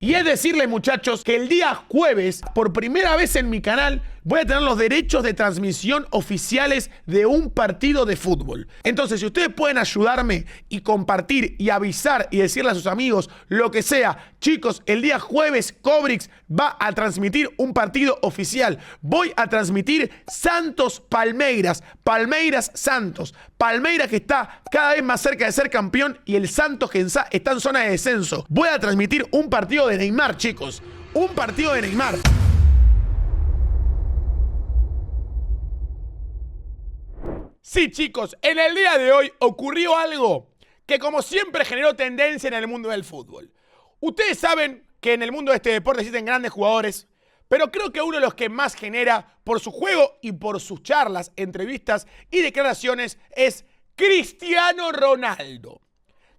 Y es decirle, muchachos, que el día jueves, por primera vez en mi canal, voy a tener los derechos de transmisión oficiales de un partido de fútbol. Entonces, si ustedes pueden ayudarme y compartir y avisar y decirle a sus amigos lo que sea, chicos, el día jueves Cobrix va a transmitir un partido oficial. Voy a transmitir Santos Palmeiras, Palmeiras Santos. Palmeiras que está cada vez más cerca de ser campeón y el Santos que está en zona de descenso. Voy a transmitir un partido de Neymar, chicos. Un partido de Neymar. Sí, chicos, en el día de hoy ocurrió algo que como siempre generó tendencia en el mundo del fútbol. Ustedes saben que en el mundo de este deporte existen grandes jugadores, pero creo que uno de los que más genera por su juego y por sus charlas, entrevistas y declaraciones es Cristiano Ronaldo,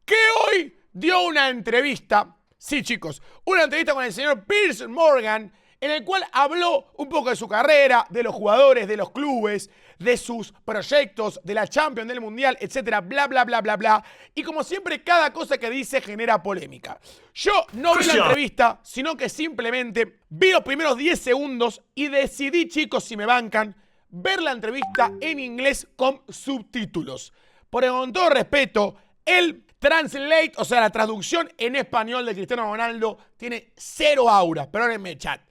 que hoy dio una entrevista, sí chicos, una entrevista con el señor Piers Morgan, en el cual habló un poco de su carrera, de los jugadores, de los clubes, de sus proyectos, de la Champions, del Mundial, etcétera, bla, bla, bla, bla, bla. Y como siempre, cada cosa que dice genera polémica. Yo no vi la entrevista, sino que simplemente vi los primeros 10 segundos y decidí, chicos, si me bancan, ver la entrevista en inglés con subtítulos. Porque con todo respeto, el translate, o sea, la traducción en español de Cristiano Ronaldo tiene cero aura, perdónenme, chat.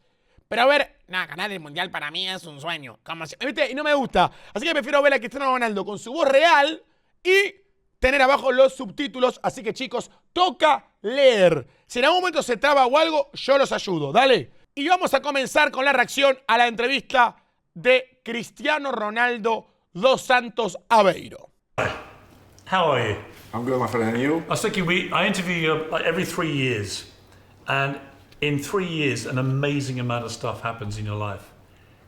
Pero a ver, nada, ganar el Mundial para mí es un sueño. ¿Viste? Y no me gusta. Así que prefiero ver a Cristiano Ronaldo con su voz real y tener abajo los subtítulos. Así que, chicos, toca leer. Si en algún momento se traba o algo, yo los ayudo. Dale. Y vamos a comenzar con la reacción a la entrevista de Cristiano Ronaldo dos Santos Aveiro. How are you? I'm good, my friend. And you? I was thinking, I interview you like every 3 years, and in 3 years, an amazing amount of stuff happens in your life.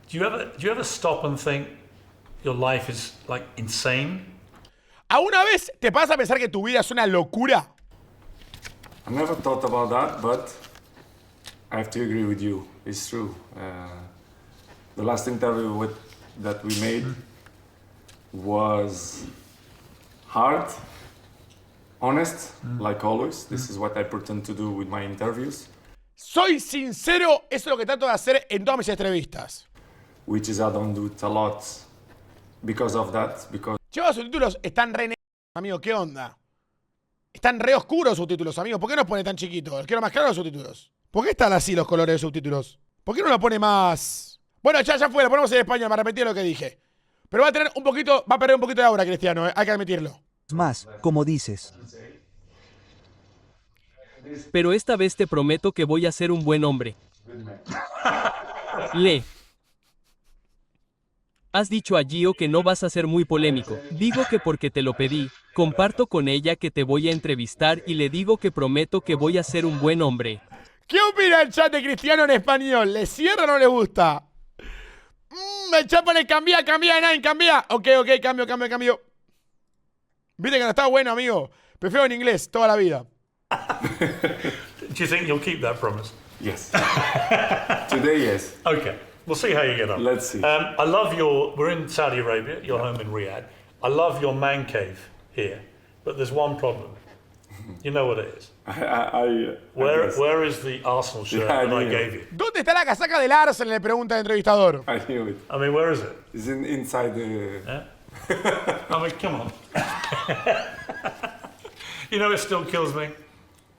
Do you ever stop and think your life is like insane? ¿Alguna vez te pasa a pensar que tu vida es una locura? I never thought about that, but I have to agree with you. It's true. The last interview that we made was hard, honest, like always. This is what I pretend to do with my interviews. Soy sincero, eso es lo que trato de hacer en todas mis entrevistas. Which is I don't do it a lot because of that. Because Chicos, los subtítulos están re negros, amigo, ¿qué onda? Están re oscuros los subtítulos, amigo. ¿Por qué nos pone tan chiquitos? Quiero más claros los subtítulos. ¿Por qué están así los colores de subtítulos? ¿Por qué no lo pone más? Bueno, ya fue, lo ponemos en español, me arrepentí de lo que dije. Pero va a perder un poquito de aura, Cristiano, hay que admitirlo. Más, como dices. Pero esta vez te prometo que voy a ser un buen hombre. Lee. Has dicho a Gio que no vas a ser muy polémico. Digo que porque te lo pedí, comparto con ella que te voy a entrevistar y le digo que prometo que voy a ser un buen hombre. ¿Qué opina el chat de Cristiano en español? ¿Le cierra o no le gusta? El chat pone cambia, Nine, cambia. Ok, cambio. Viste que no está bueno, amigo. Prefiero en inglés toda la vida. Do you think you'll keep that promise? yes, today yes. Okay, we'll see how you get on. Let's see. I love we're in Saudi Arabia, you're home in Riyadh. I love your man cave here, but there's one problem. You know what it is? Where is the Arsenal shirt that I gave you? ¿Dónde está la casaca del Arsenal? Le pregunta el entrevistador. I knew it. I mean, where is it? It's inside the... Yeah? I mean, come on. You know, it still kills me.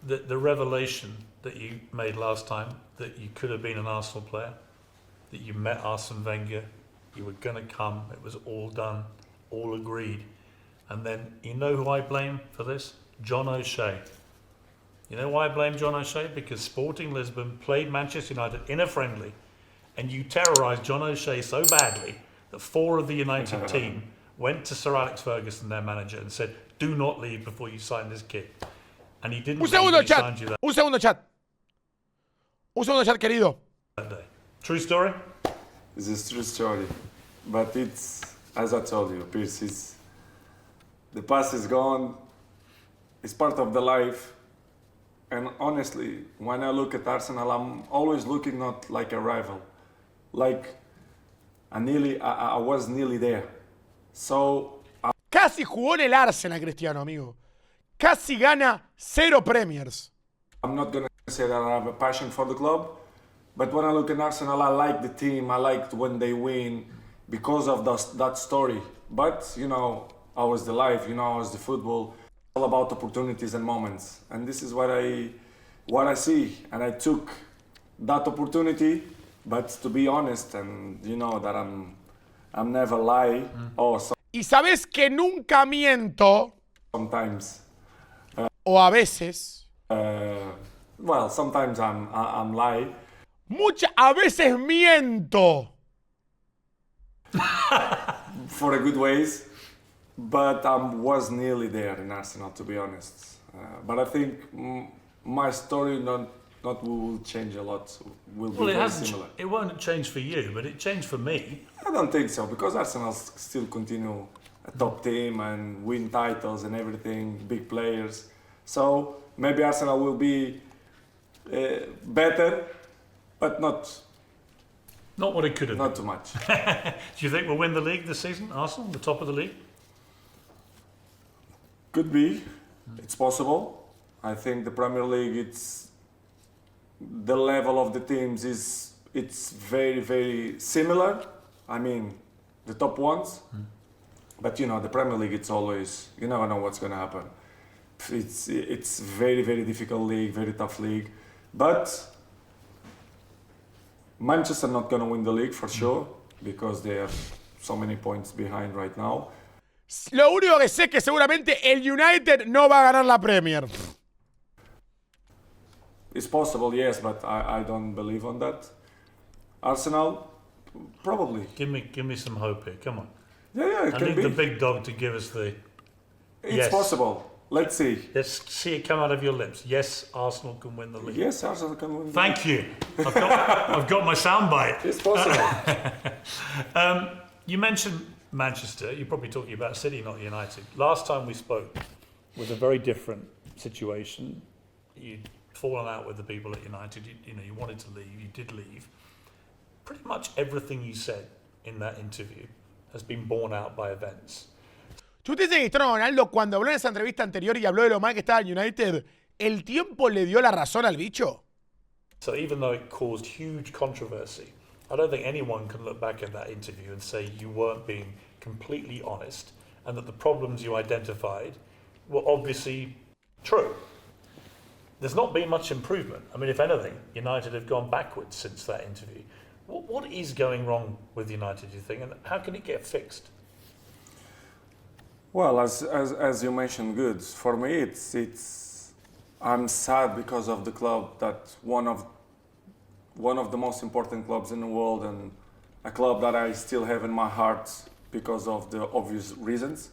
The revelation that you made last time, that you could have been an Arsenal player, that you met Arsene Wenger, you were going to come, it was all done, all agreed. And then, you know who I blame for this? John O'Shea. You know why I blame John O'Shea? Because Sporting Lisbon played Manchester United in a friendly, and you terrorised John O'Shea so badly that 4 of the United team went to Sir Alex Ferguson, their manager, and said, do not leave before you sign this kid. And he didn't. Un segundo, chat, querido. That day. True story? This is true story. But it's, as I told you, Piers, the past is gone. It's part of the life. And honestly, when I look at Arsenal, I'm always looking not like a rival. Like, I was nearly there. So... Casi jugó en el Arsenal, Cristiano, amigo. Casi gana 0 Premiers. I'm not gonna say that I have a passion for the club, but when I look at Arsenal, I like the team. I liked when they win because of that story. But you know, I was the life. You know, I was the football. All about opportunities and moments, and this is what I see. And I took that opportunity. But to be honest, and you know that I'm never lie. Or Y sabes que nunca miento, sometimes. o a veces. Well, sometimes I'm lie. A veces miento. For the good ways, but I was nearly there in Arsenal, to be honest. But I think my story not will change a lot. Will be very similar. It won't change for you, but it changed for me. I don't think so, because Arsenal still continue a top team and win titles and everything, big players. So maybe Arsenal will be better, but not what it could have not been. too much. Do you think we'll win the league this season, Arsenal, the top of the league? Could be. It's possible. I think the Premier League, it's the level of the teams it's very, very similar. I mean, the top ones. But you know, the Premier League, it's always, you never know what's going to happen. It's very, very difficult league, very tough league. But Manchester not going to win the league for sure, because they are so many points behind right now. Lo único que sé es que seguramente el United no va a ganar la Premier. It's possible, yes, but I don't believe on that. Arsenal, probably. Give me some hope here. Come on. Yeah, it I can need be. the big dog to give us the. It's yes. possible. Let's see. Let's see it come out of your lips. Yes, Arsenal can win the league. Yes, Arsenal can win. Thank you. I've got my soundbite. It's possible. You mentioned Manchester. You're probably talking about City, not United. Last time we spoke was a very different situation. You'd fallen out with the people at United. You wanted to leave. You did leave. Pretty much everything you said in that interview has been borne out by events. ¿Tú te dices que Cristiano Ronaldo, cuando habló en esa entrevista anterior y habló de lo mal que estaba el United, el tiempo le dio la razón al bicho? So even though it caused huge controversy, I don't think anyone can look back at that interview and say you weren't being completely honest and that the problems you identified were obviously true. There's not been much improvement. I mean, if anything, United have gone backwards since that interview. What is going wrong with United, do you think, and how can it get fixed? Well, as you mentioned, good. For me, it's I'm sad because of the club, that one of the most important clubs in the world, and a club that I still have in my heart because of the obvious reasons.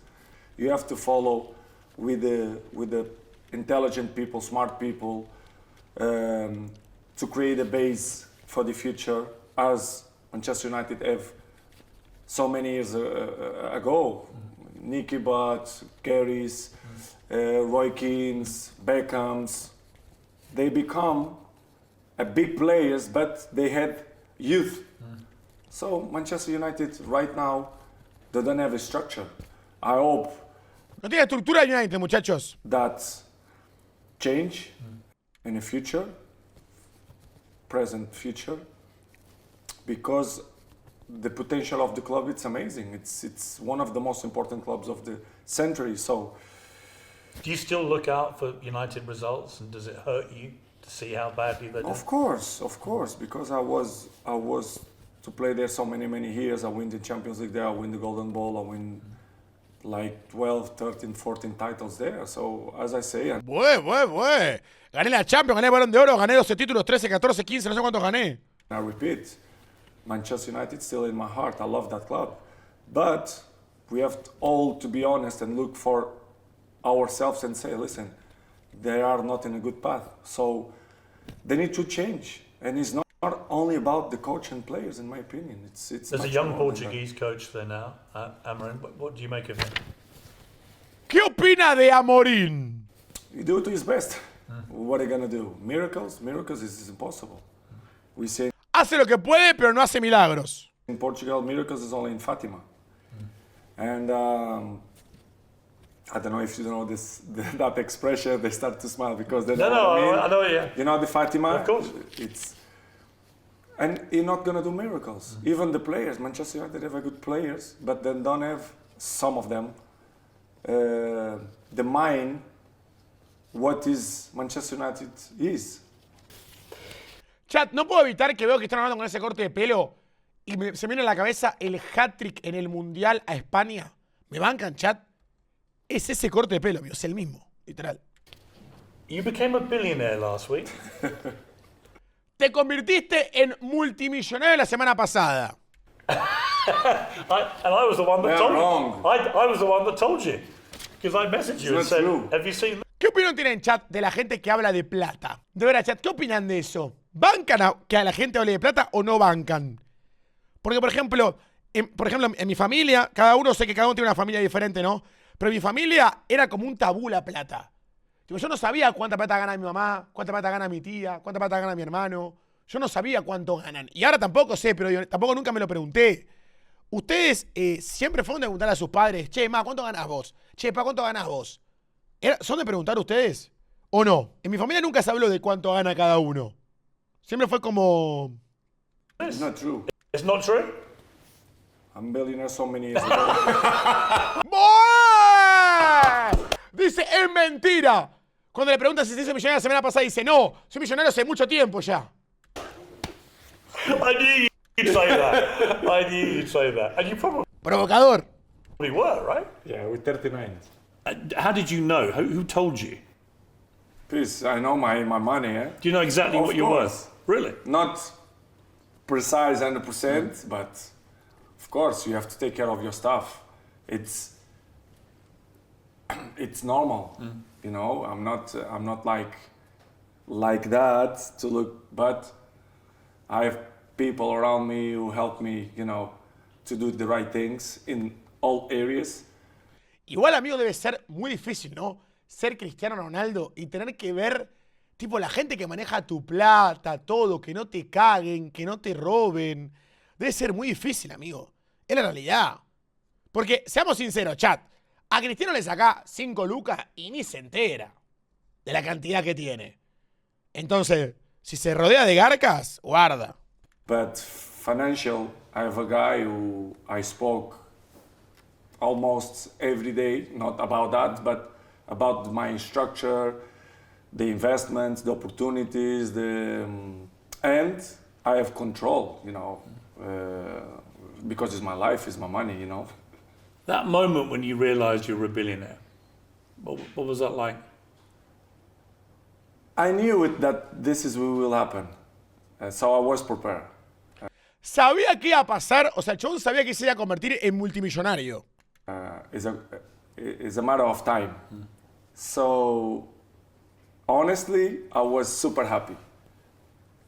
You have to follow with the intelligent people, smart people, to create a base for the future, as Manchester United have so many years ago. Nicky Butt, Gary's, Roy Keane's, Beckham's, they become a big players, but they had youth. So Manchester United right now, they don't have a structure. I hope No tiene estructura el United, muchachos. that change in the future, present future, because the potential of the club, it's amazing. It's one of the most important clubs of the century. So Do you still look out for United results, and does it hurt you to see how badly they do? of course, because I was to play there so many years. I win the Champions League there, I win the Golden Ball, I win like 12, 13, 14 titles there. So as I say, Gané la Champions, gané el Balón de Oro, gané 12 títulos, 13, 14, 15, no sé cuántos gané. I repeat, Manchester United still in my heart. I love that club. But we have all to be honest and look for ourselves and say, listen, they are not in a good path. So they need to change. And it's not only about the coach and players, in my opinion. It's There's a much young more than Portuguese coach there now, Amorim. What do you make of him? ¿Qué opina de Amorín? that. He do it to his best. What are you going to do? Miracles? Miracles is impossible. We say Hace lo que puede, pero no hace milagros. in Portugal, miracles is only in Fatima. And I don't know if you know that expression. They start to smile because they No, know no, what I mean. I know, yeah. You know the Fatima. Of course. And you're not gonna do miracles. Even the players, Manchester United have good players, but then don't have some of them the mind what is Manchester United is. Chat, no puedo evitar que veo que están hablando con ese corte de pelo y se me viene a la cabeza el hat-trick en el Mundial a España. ¿Me bancan, chat? Es ese corte de pelo, amigo, es el mismo, literal. You became a billionaire last week. Te convirtiste en multimillonario la semana pasada. And I was the one that They're told wrong. you. I was the one that told you. Because I messaged you and It's not said, true. have you seen ¿Qué opinión tienen, chat, de la gente que habla de plata? De verdad, chat, ¿qué opinan de eso? ¿Bancan a que a la gente hable de plata o no bancan? Porque, por ejemplo, en mi familia, cada uno tiene una familia diferente, ¿no? Pero en mi familia era como un tabú la plata. Tipo, yo no sabía cuánta plata gana mi mamá, cuánta plata gana mi tía, cuánta plata gana mi hermano. Yo no sabía cuánto ganan. Y ahora tampoco sé, pero yo tampoco nunca me lo pregunté. Ustedes siempre fueron de preguntar a sus padres, che, ma, ¿cuánto ganás vos? Che, pa, ¿cuánto ganás vos? ¿Son de preguntar ustedes? ¿O no? En mi familia nunca se habló de cuánto gana cada uno. Siempre fue como... It's not true. It's not true? I'm a billionaire so many years ago. ¡Buah! Dice, es mentira. Cuando le preguntan si se hizo millonario la semana pasada, dice, no, soy millonario hace mucho tiempo ya. I knew you'd say that. I knew you'd say that. And you probably Provocador. were, right? Yeah, with 39. How did you know? Who told you? Please, I know my money, eh? Do you know exactly Of what you're course. worth? Really? Not precise 100%, but of course you have to take care of your stuff. It's normal, you know. I'm not like that to look, but I have people around me who help me, you know, to do the right things in all areas. Igual, amigo, debe ser muy difícil, ¿no? Ser Cristiano Ronaldo y tener que ver, tipo, la gente que maneja tu plata, todo, que no te caguen, que no te roben. Debe ser muy difícil, amigo. Es la realidad. Porque, seamos sinceros, chat, a Cristiano le saca 5 lucas y ni se entera de la cantidad que tiene. Entonces, si se rodea de garcas, guarda. But financial, I have a guy who I spoke almost every day, not about that, but about my structure, the investments, the opportunities, and I have control, you know, because it's my life, it's my money, you know. That moment when you realised you were a billionaire, what was that like? I knew it that this is what will happen, so I was prepared. Sabía que iba a pasar, o sea, John sabía que se iba a convertir en multimillonario. It's a matter of time. So, honestly, I was super happy.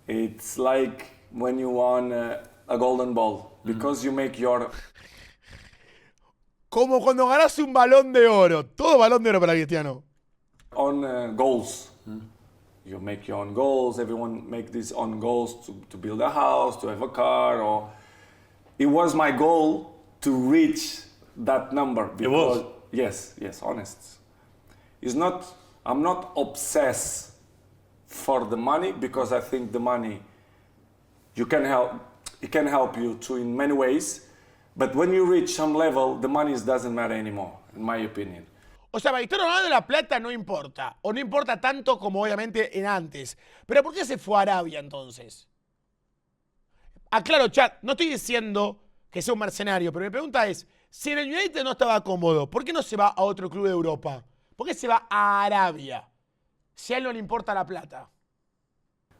It's like when you won a golden ball, because you make your... Como cuando ganas un balón de oro. Todo balón de oro para Cristiano. own goals. You make your own goals. Everyone make these own goals to build a house, to have a car. Or it was my goal to reach that number. It was? Yes, honest. It's not. I'm not obsessed for the money because I think the money you can help. It can help you too in many ways. But when you reach some level, the money doesn't matter anymore, in my opinion. O sea, para Cristiano Ronaldo la plata no importa. O no importa tanto como obviamente en antes. Pero ¿por qué se fue a Arabia entonces? Aclaro, chat, no estoy diciendo que sea un mercenario, pero mi pregunta es, si en el United no estaba cómodo, ¿por qué no se va a otro club de Europa? ¿Por qué se va a Arabia? Si a él no le importa la plata.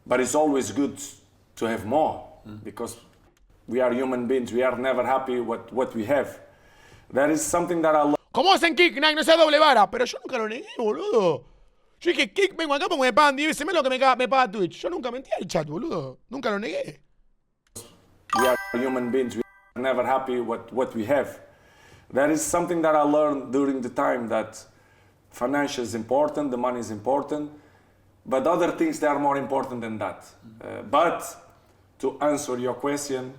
But it's always good to have more, because we are human beings. We are never happy with what we have. That is something that I love. ¿Cómo hacen kick, Nike? No sea doble vara. Pero yo nunca lo negué, boludo. Yo dije, kick, vengo acá porque me pagan 10 veces menos lo que me paga Twitch. Yo nunca mentí al chat, boludo. Nunca lo negué. We are human beings. We are never happy with what we have. That is something that I learned during the time, that financial is important, the money is important, but other things that are more important than that. But to answer your question,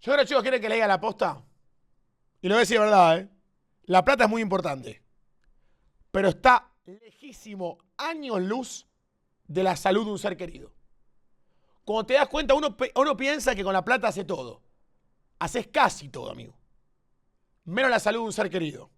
Yo creo, chicos, ¿quieren que le diga la posta? Y lo voy a decir de verdad, ¿eh? La plata es muy importante. pero está lejísimo, años luz, de la salud de un ser querido. Cuando te das cuenta, uno piensa que con la plata hace todo. Haces casi todo, amigo. Menos la salud de un ser querido.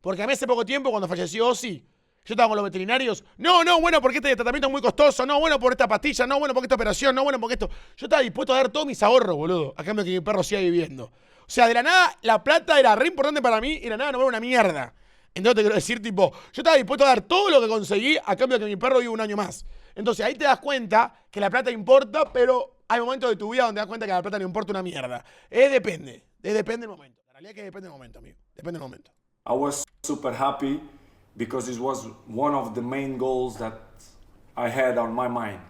Porque a mí hace poco tiempo, cuando falleció Ozzy, yo estaba con los veterinarios. No, bueno, porque este tratamiento es muy costoso. No, bueno, por esta pastilla. No, bueno, porque esta operación. No, bueno, porque esto. Yo estaba dispuesto a dar todos mis ahorros, boludo, a cambio de que mi perro siga viviendo. O sea, de la nada, la plata era re importante para mí y de la nada no era una mierda. Entonces te quiero decir, tipo, yo estaba dispuesto a dar todo lo que conseguí a cambio de que mi perro viva un año más. Entonces ahí te das cuenta que la plata importa, pero hay momentos de tu vida donde te das cuenta que la plata no importa una mierda. Depende del momento. La realidad es que depende del momento, amigo. Depende del momento. I was super happy because it was one of the main goals that I had on my mind.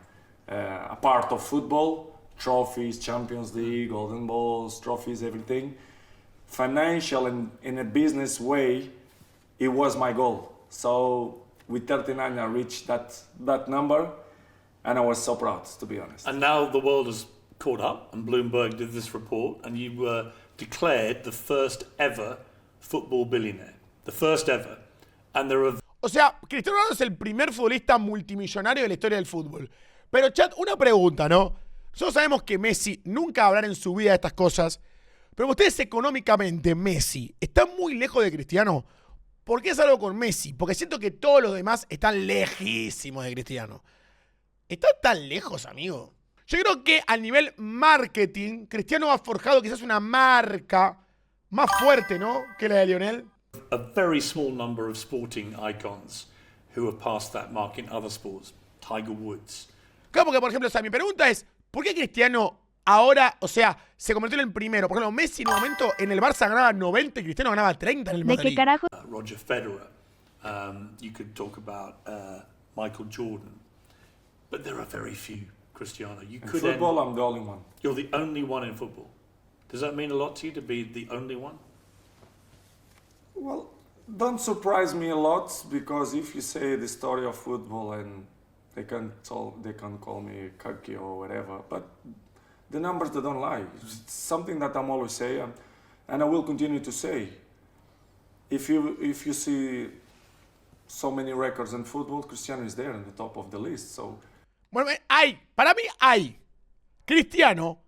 A part of football, trophies, Champions League, Golden Balls, trophies, everything. Financial and in a business way, it was my goal. So with 39, I reached that number, and I was so proud, to be honest. And now the world has caught up, and Bloomberg did this report, and you were declared the first ever football billionaire. The first ever. And there are... O sea, Cristiano Ronaldo es el primer futbolista multimillonario de la historia del fútbol. Pero, chat, una pregunta, ¿no? Nosotros sabemos que Messi nunca va a hablar en su vida de estas cosas, pero ustedes económicamente, Messi, ¿está muy lejos de Cristiano? ¿Por qué es algo con Messi? Porque siento que todos los demás están lejísimos de Cristiano. ¿Está tan lejos, amigo? Yo creo que a nivel marketing, Cristiano ha forjado quizás una marca más fuerte, ¿no?, que la de Lionel. A very small number of sporting icons who have passed that mark in other sports. Tiger Woods. Claro, porque, por ejemplo, o sea, mi pregunta es, ¿por qué Cristiano ahora, o sea, se convirtió en el primero? Por ejemplo, Messi en un momento en el Barça ganaba 90 y Cristiano ganaba 30 en el Madrid. ¿De qué carajo? Roger Federer. You could talk about Michael Jordan. But there are very few, Cristiano. You In could football, I'm the only one. You're the only one in football. Does that mean a lot to you to be the only one? Well, don't surprise me a lot, because if you say the story of football, and they can call me cocky or whatever, but the numbers, they don't lie. It's something that I'm always saying, and I will continue to say. If you see so many records in football, Cristiano is there in the top of the list. So. Bueno, para mí hay. Cristiano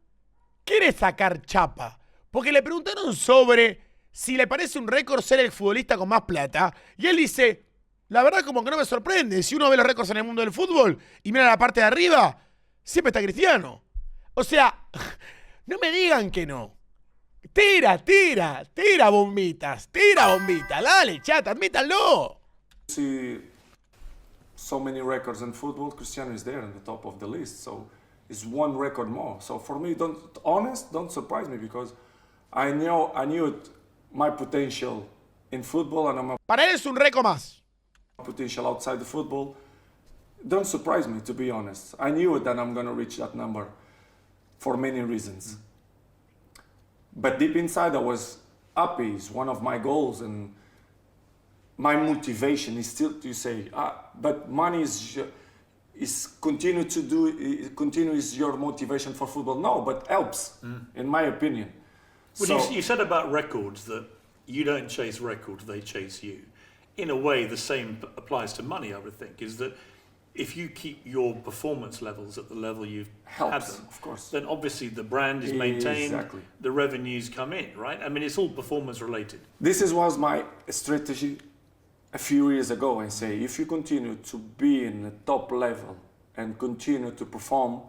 quiere sacar chapa, porque le preguntaron sobre si le parece un récord ser el futbolista con más plata, y él dice, la verdad como que no me sorprende, si uno ve los récords en el mundo del fútbol y mira la parte de arriba, siempre está Cristiano. O sea, no me digan que no. Tira bombitas, dale, chat, admítanlo. See so many records in football, Cristiano is there in the top of the list, so it's one record more. So for me, don't surprise me, because I knew my potential in football, and my Para él es un récord más. potential outside the football. Don't surprise me, to be honest. I knew that I'm gonna reach that number for many reasons. But deep inside, I was happy. It's one of my goals, and my motivation is still to say, but money is continue is your motivation for football. No, but helps, in my opinion. Well, So, you said about records that you don't chase records, they chase you. In a way, the same applies to money, I would think, is that if you keep your performance levels at the level you've had helps, them, of course. then obviously the brand is maintained, Exactly. the revenues come in, right? I mean, it's all performance related. This was my strategy a few years ago. I say, if you continue to be in the top level and continue to perform,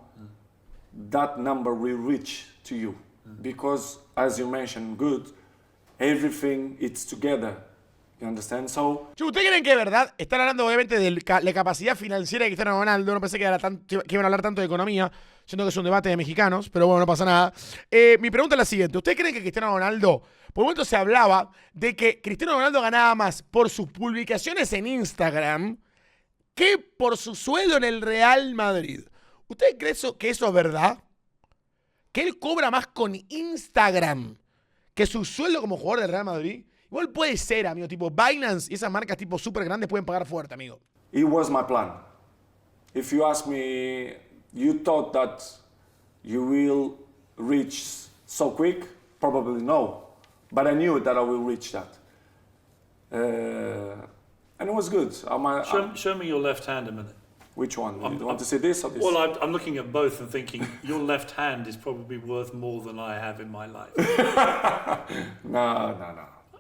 that number will reach to you. Because, as you mentioned, good, everything it's together. You understand? So, Che, ¿ustedes creen que de verdad están hablando obviamente de la capacidad financiera de Cristiano Ronaldo? No pensé que iban a hablar tanto de economía. Siento que es un debate de mexicanos, pero bueno, no pasa nada. Mi pregunta es la siguiente. ¿Ustedes creen que Cristiano Ronaldo, por un momento se hablaba de que Cristiano Ronaldo ganaba más por sus publicaciones en Instagram que por su sueldo en el Real Madrid? ¿Ustedes creen que eso es verdad? ¿Que él cobra más con Instagram que su sueldo como jugador del Real Madrid? Igual puede ser, amigo, tipo Binance y esas marcas tipo súper grandes pueden pagar fuerte, amigo. it was my plan. If you ask me, you thought that you will reach so quick? Probably no. But I knew that I will reach that. And it was good. Show me your left hand a minute. Which one? You want to see this or this? Well, I'm looking at both and thinking your left hand is probably worth more than I have in my life. No.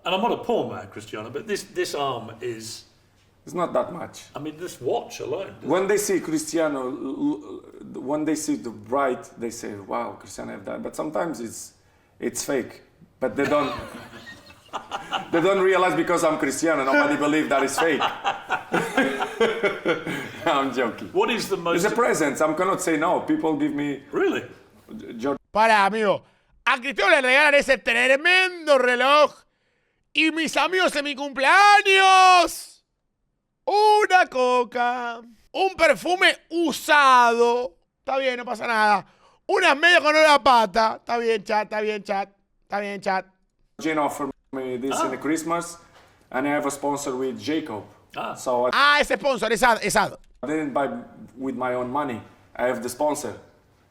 And I'm not a poor man, Cristiano, but this arm is... It's not that much. I mean, this watch alone. When they see Cristiano, when they see the bright, they say, wow, Cristiano have that. But sometimes it's fake. But they don't... They don't realize because I'm Cristiano, nobody believes that it's fake. I'm joking. What is the most... It's a present. I cannot say no. People give me... Really? Para, amigo. A Cristiano le regalan ese tremendo reloj. Y mis amigos en mi cumpleaños. Una coca. Un perfume usado. Está bien, no pasa nada. Unas medias con olor a pata. Está bien, chat, está bien, chat. Está bien, chat. Jane offered me this in the Christmas, and I have a sponsor with Jacob. So ese sponsor, es ad. I didn't buy with my own money. I have the sponsor.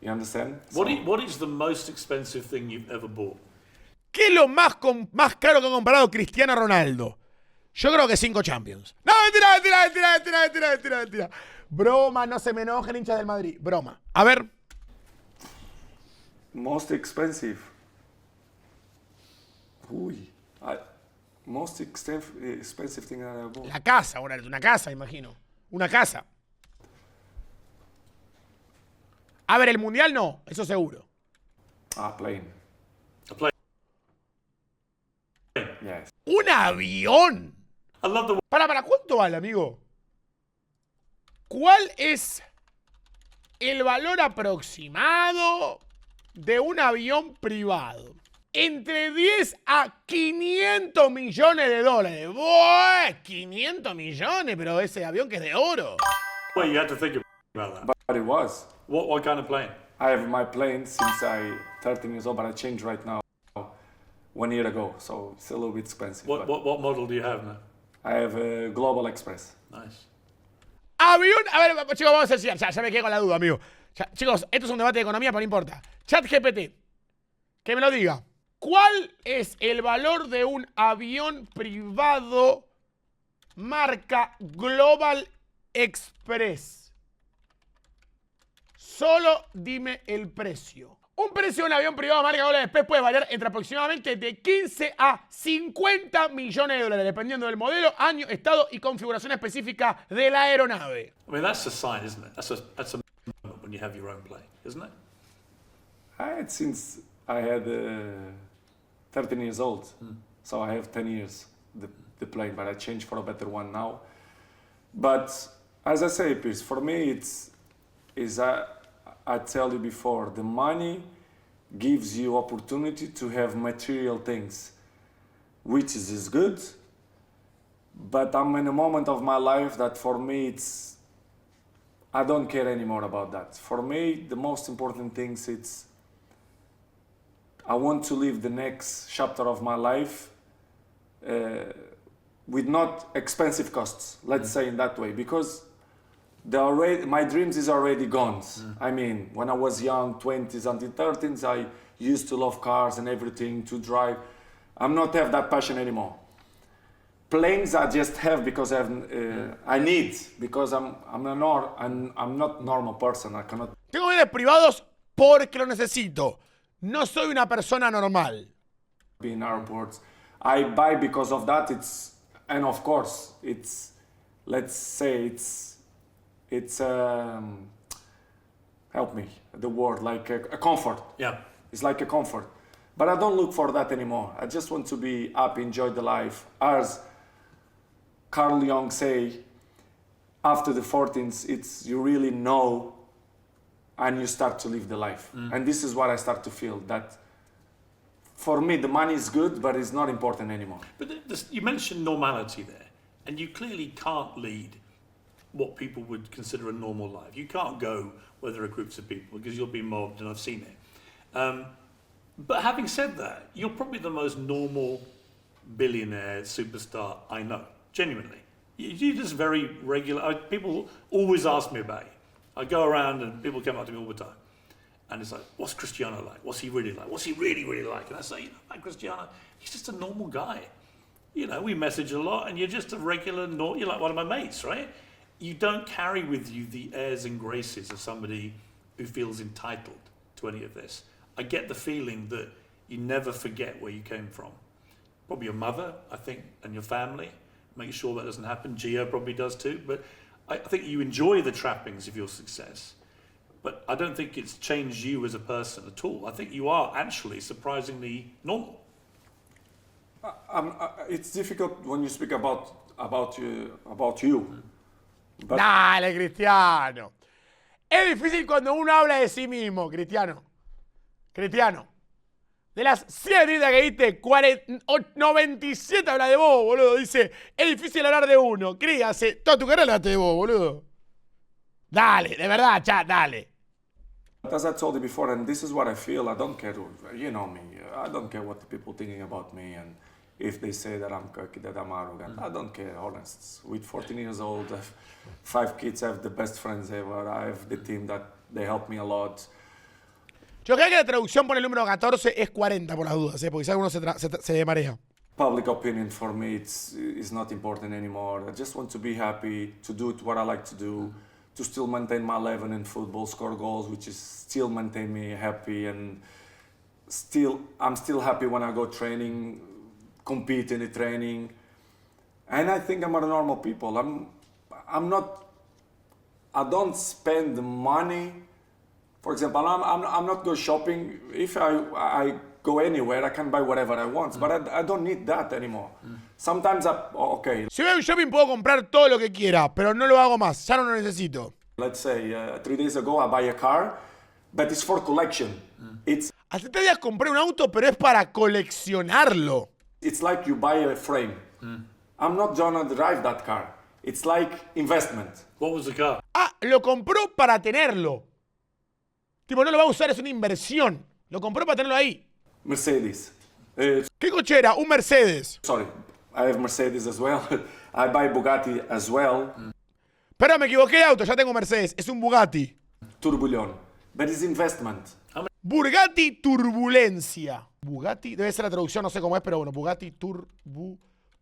You understand? What is the most expensive thing you've ever bought? ¿Qué es lo más caro que ha comprado Cristiano Ronaldo? Yo creo que 5 Champions. No, mentira. Broma, no se me enojen, hinchas del Madrid. Broma. A ver. Most expensive. Uy. Most expensive thing that I bought. La casa, una casa, imagino. Una casa. A ver, el mundial no, eso seguro. Plane. A plane. Yes. ¡Un avión! I love the... Para, ¿cuánto vale, amigo? ¿Cuál es el valor aproximado de un avión privado? Entre 10 a 500 millones de dólares. ¡Buah! 500 millones, pero ese avión que es de oro. Well, you had to think about that. But it was. What kind of plane? I have my plane since I'm 13 years old, but I changed right now 1 year ago, so it's a little bit expensive. What model do you have now? I have a Global Express. Nice. Avión. A ver, chicos, vamos a decir. Ya me quedé con la duda, amigo. Chicos, esto es un debate de economía, pero no importa. Chat GPT. Que me lo diga. ¿Cuál es el valor de un avión privado marca Global Express? Solo dime el precio. Un precio de un avión privado marca Global Express puede variar entre aproximadamente de 15 a 50 millones de dólares, dependiendo del modelo, año, estado y configuración específica de la aeronave. I mean, that's a sign, isn't it? That's a moment when you have your own plane, isn't it? I had since I had 13 years old, so I have 10 years the plane, but I changed for a better one now. But as I say, Piers, for me I tell you before, the money gives you opportunity to have material things, which is good, but I'm in a moment of my life that for me I don't care anymore about that. For me, the most important things I want to live the next chapter of my life with not expensive costs, let's say in that way, because my dreams is already gone. I mean, when I was young, 20s until 30s, I used to love cars and everything, to drive. I'm not have that passion anymore. Planes I just have because I need, because I'm not normal person. I cannot. Tengo bienes privados porque lo necesito. No soy una persona normal. Be in airports. I buy because of that. And of course, let's say it's help me, the word, like a comfort. Yeah. It's like a comfort. But I don't look for that anymore. I just want to be happy, enjoy the life. As Carl Jung say, after the 14s, you really know and you start to live the life. And this is what I start to feel, that for me, the money is good, but it's not important anymore. But you mentioned normality there, and you clearly can't lead what people would consider a normal life. You can't go where there are groups of people because you'll be mobbed, and I've seen it. But having said that, you're probably the most normal billionaire superstar I know, genuinely. You're just very regular. People always ask me about you. I go around and people come up to me all the time. And it's like, what's Cristiano like? What's he really like? What's he really, really like? And I say, you know, like Cristiano, he's just a normal guy. You know, we message a lot, and you're just a regular, you're like one of my mates, right? You don't carry with you the airs and graces of somebody who feels entitled to any of this. I get the feeling that you never forget where you came from. Probably your mother, I think, and your family. Make sure that doesn't happen. Gio probably does too. But I think you enjoy the trappings of your success. But I don't think it's changed you as a person at all. I think you are actually surprisingly normal. It's difficult when you speak about you. But Dale, Cristiano. Es difícil cuando uno habla de sí mismo, Cristiano. Cristiano. De las 100 tritas que diste, 97 habla de vos, boludo. Dice, es difícil hablar de uno. Críase, toda tu carrera hablaste de vos, boludo. Dale, de verdad, chat, dale. as I told you before, and this is what I feel, I don't care, you know me, I don't care what the people thinking about me, and if they say that I'm cocky, that I'm arrogant, I don't care, honest. With 14 years old, I have 5 kids, I have the best friends ever, I have the team that they help me a lot. Yo creo que la traducción por el número 14 es 40 por las dudas, porque si alguno se marea. Public opinion for me is not important anymore. I just want to be happy, to do what I like to do, to still maintain my level in football, score goals, which is still maintain me happy, and I'm still happy when I go training, compete in the training, and I think I'm a normal people. I don't spend money. For example, I'm not go shopping. If I go anywhere, I can buy whatever I want, but I don't need that anymore. Sometimes okay. Si voy a un shopping puedo comprar todo lo que quiera, pero no lo hago más, ya no lo necesito. Let's say 3 days ago I buy a car, but it's for collection. Hace 3 días compré un auto, pero es para coleccionarlo. It's like you buy a frame. I'm not gonna drive that car. It's like investment. What was the car? Ah, lo compró para tenerlo. Tipo, no lo va a usar, es una inversión. Lo compró para tenerlo ahí. Mercedes. ¿Qué coche era? Un Mercedes. Sorry, I have Mercedes as well. I buy Bugatti as well. Pero me equivoqué de auto, ya tengo Mercedes. Es un Bugatti. Tourbillon. But it's investment. Bugatti Turbulencia. Bugatti, debe ser la traducción, no sé cómo es, pero bueno, Bugatti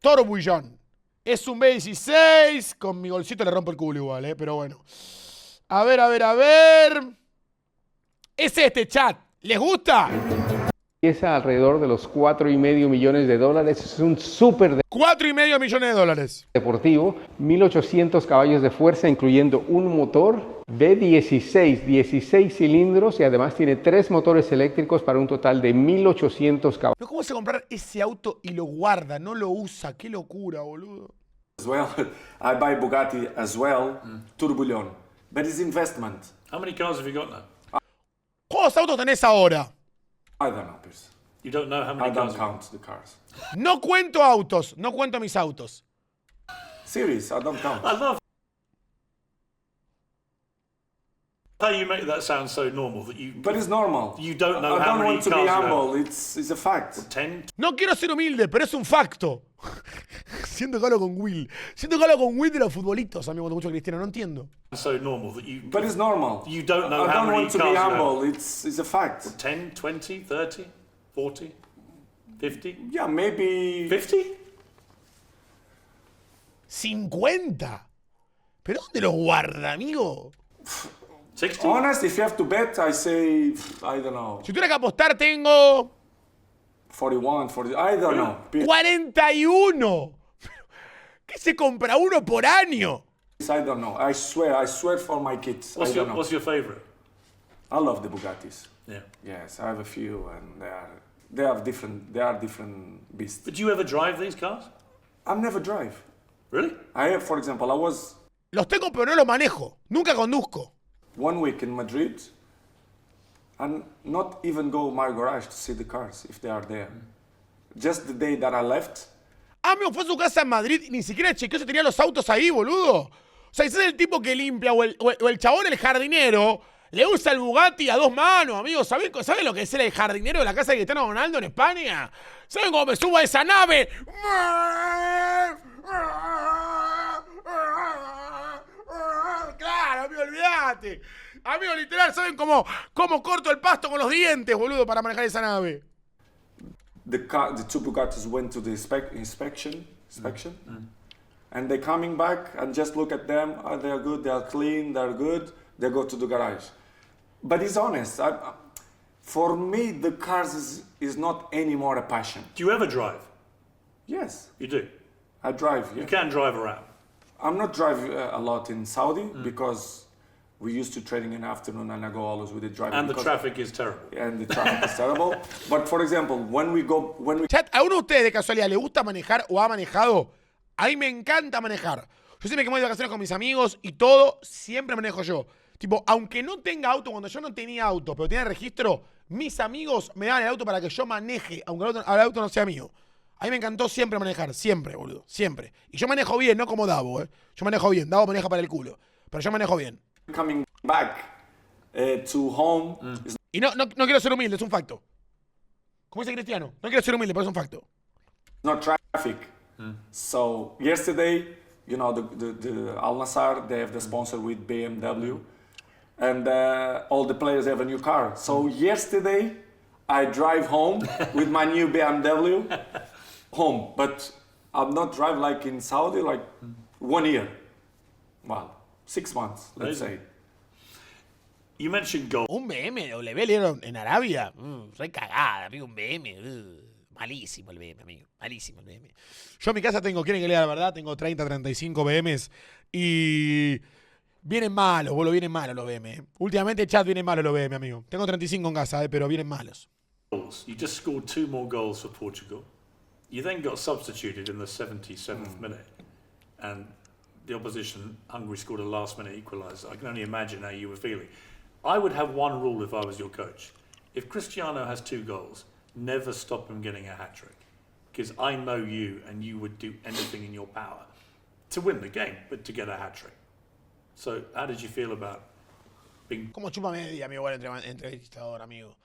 Tourbillon. Es un B16, con mi golcito le rompo el culo igual, pero bueno. A ver. Es este, chat. ¿Les gusta? Empieza alrededor de los $4,5 millones. Es un súper 4,5 millones de dólares. deportivo, 1800 caballos de fuerza, incluyendo un motor V16, 16 cilindros, y además tiene 3 motores eléctricos para un total de 1800 caballos. Pero ¿cómo se comprar ese auto y lo guarda? No lo usa. Qué locura, boludo. As well, I buy Bugatti as well. Tourbillon. But it's investment. How many cars have you got now? ¿Cuántos autos tenés ahora? I don't know, Piers. You don't know how many I don't cars. count the cars. No cuento autos. No cuento mis autos. Serious, I don't count. I love how you make that sound so normal that you. But it's normal. You don't know I how don't many want to cars be you have. humble. It's a fact. 10. No quiero ser humilde, pero es un facto. Siento que hablo con Will. Siento que hablo con Will de los futbolitos, amigo, mucho Cristiano. No entiendo. So normal that you. But it's normal. You don't know I how don't many want to cars be you have. humble. It's a fact. 10, 20, 30, 40, 50? Yeah, maybe 50? 50. ¿Pero dónde los guarda, amigo? 60? honest. If you have to bet, I say I don't know. Si tuviera que apostar, tengo 41, 40. I don't know. 41. ¿Qué se compra uno por año? I don't know. I swear for my kids. I don't know. What's your favorite? I love the Bugattis. Yeah. Yes, I have a few, and they are different beasts. But do you ever drive these cars? I never drive. Really? I have, for example, I was Los tengo, pero no los manejo. Nunca conduzco. 1 week in Madrid, and not even go my garage to see the cars if they are there. Just the day that I left. Amigo, fue a su casa en Madrid y ni siquiera chequeó si tenía los autos ahí, boludo. O sea, ese es el tipo que limpia, o el chabón, el jardinero, le usa el Bugatti a 2 manos, amigo. ¿Saben lo que es ser el jardinero de la casa de Cristiano Ronaldo en España? ¿Saben cómo me subo a esa nave? Claro, amigo, olvídate. Amigo, literal, ¿saben cómo corto el pasto con los dientes, boludo, para manejar esa nave? the two Bugattis went to the inspection, and they're coming back and just look at them. Oh, they're good, they're clean, they're good. They go to the garage. But he's honest. For me, the cars is not anymore a passion. Do you ever drive? Yes. You do? I drive, yeah. You can drive around? I'm not driving a lot in Saudi because we used to training in the afternoon and I go always with the driving. And the traffic is terrible. And the traffic is terrible. But for example, when we... Chat, ¿a uno de ustedes de casualidad le gusta manejar o ha manejado? A mí me encanta manejar. Yo siempre que me voy de vacaciones con mis amigos y todo, siempre manejo yo. Tipo, aunque no tenga auto, cuando yo no tenía auto, pero tenía registro, mis amigos me daban el auto para que yo maneje, aunque el auto no sea mío. A mí me encantó siempre manejar, siempre, boludo, siempre. Y yo manejo bien, no como Davo, Yo manejo bien, Davo maneja para el culo, pero yo manejo bien. Coming back to home... Y no quiero ser humilde, es un facto. Como dice Cristiano, no quiero ser humilde, pero es un facto. Not traffic. So yesterday, you know, the Al Nassr, they have the sponsor with BMW. And all the players have a new car. So yesterday, I drive home with my new BMW home. But I'm not drive like in Saudi, like 1 year. Well, 6 months, let's say. You mentioned gold. Un BMW le dieron en Arabia. Re cagada, amigo, un BMW. Malísimo el BM, amigo. Malísimo el BM. Yo en mi casa tengo, quieren que lea la verdad, tengo 30, 35 BMs y... Vienen malos, boludo, vienen malos los BM. Últimamente, chat, vienen malos los BM, amigo. Tengo 35 en casa, pero vienen malos. You just scored 2 more goals for Portugal. You then got substituted in the 77th minute. And the opposition, Hungary, scored a last-minute equaliser. I can only imagine how you were feeling. I would have one rule if I was your coach. If Cristiano has 2 goals, never stop him getting a hat-trick. Because I know you, and you would do anything in your power to win the game, but to get a hat-trick. So, how did you feel about being... ¿Cómo chupa media, amigo? Bueno, entrevistador, amigo.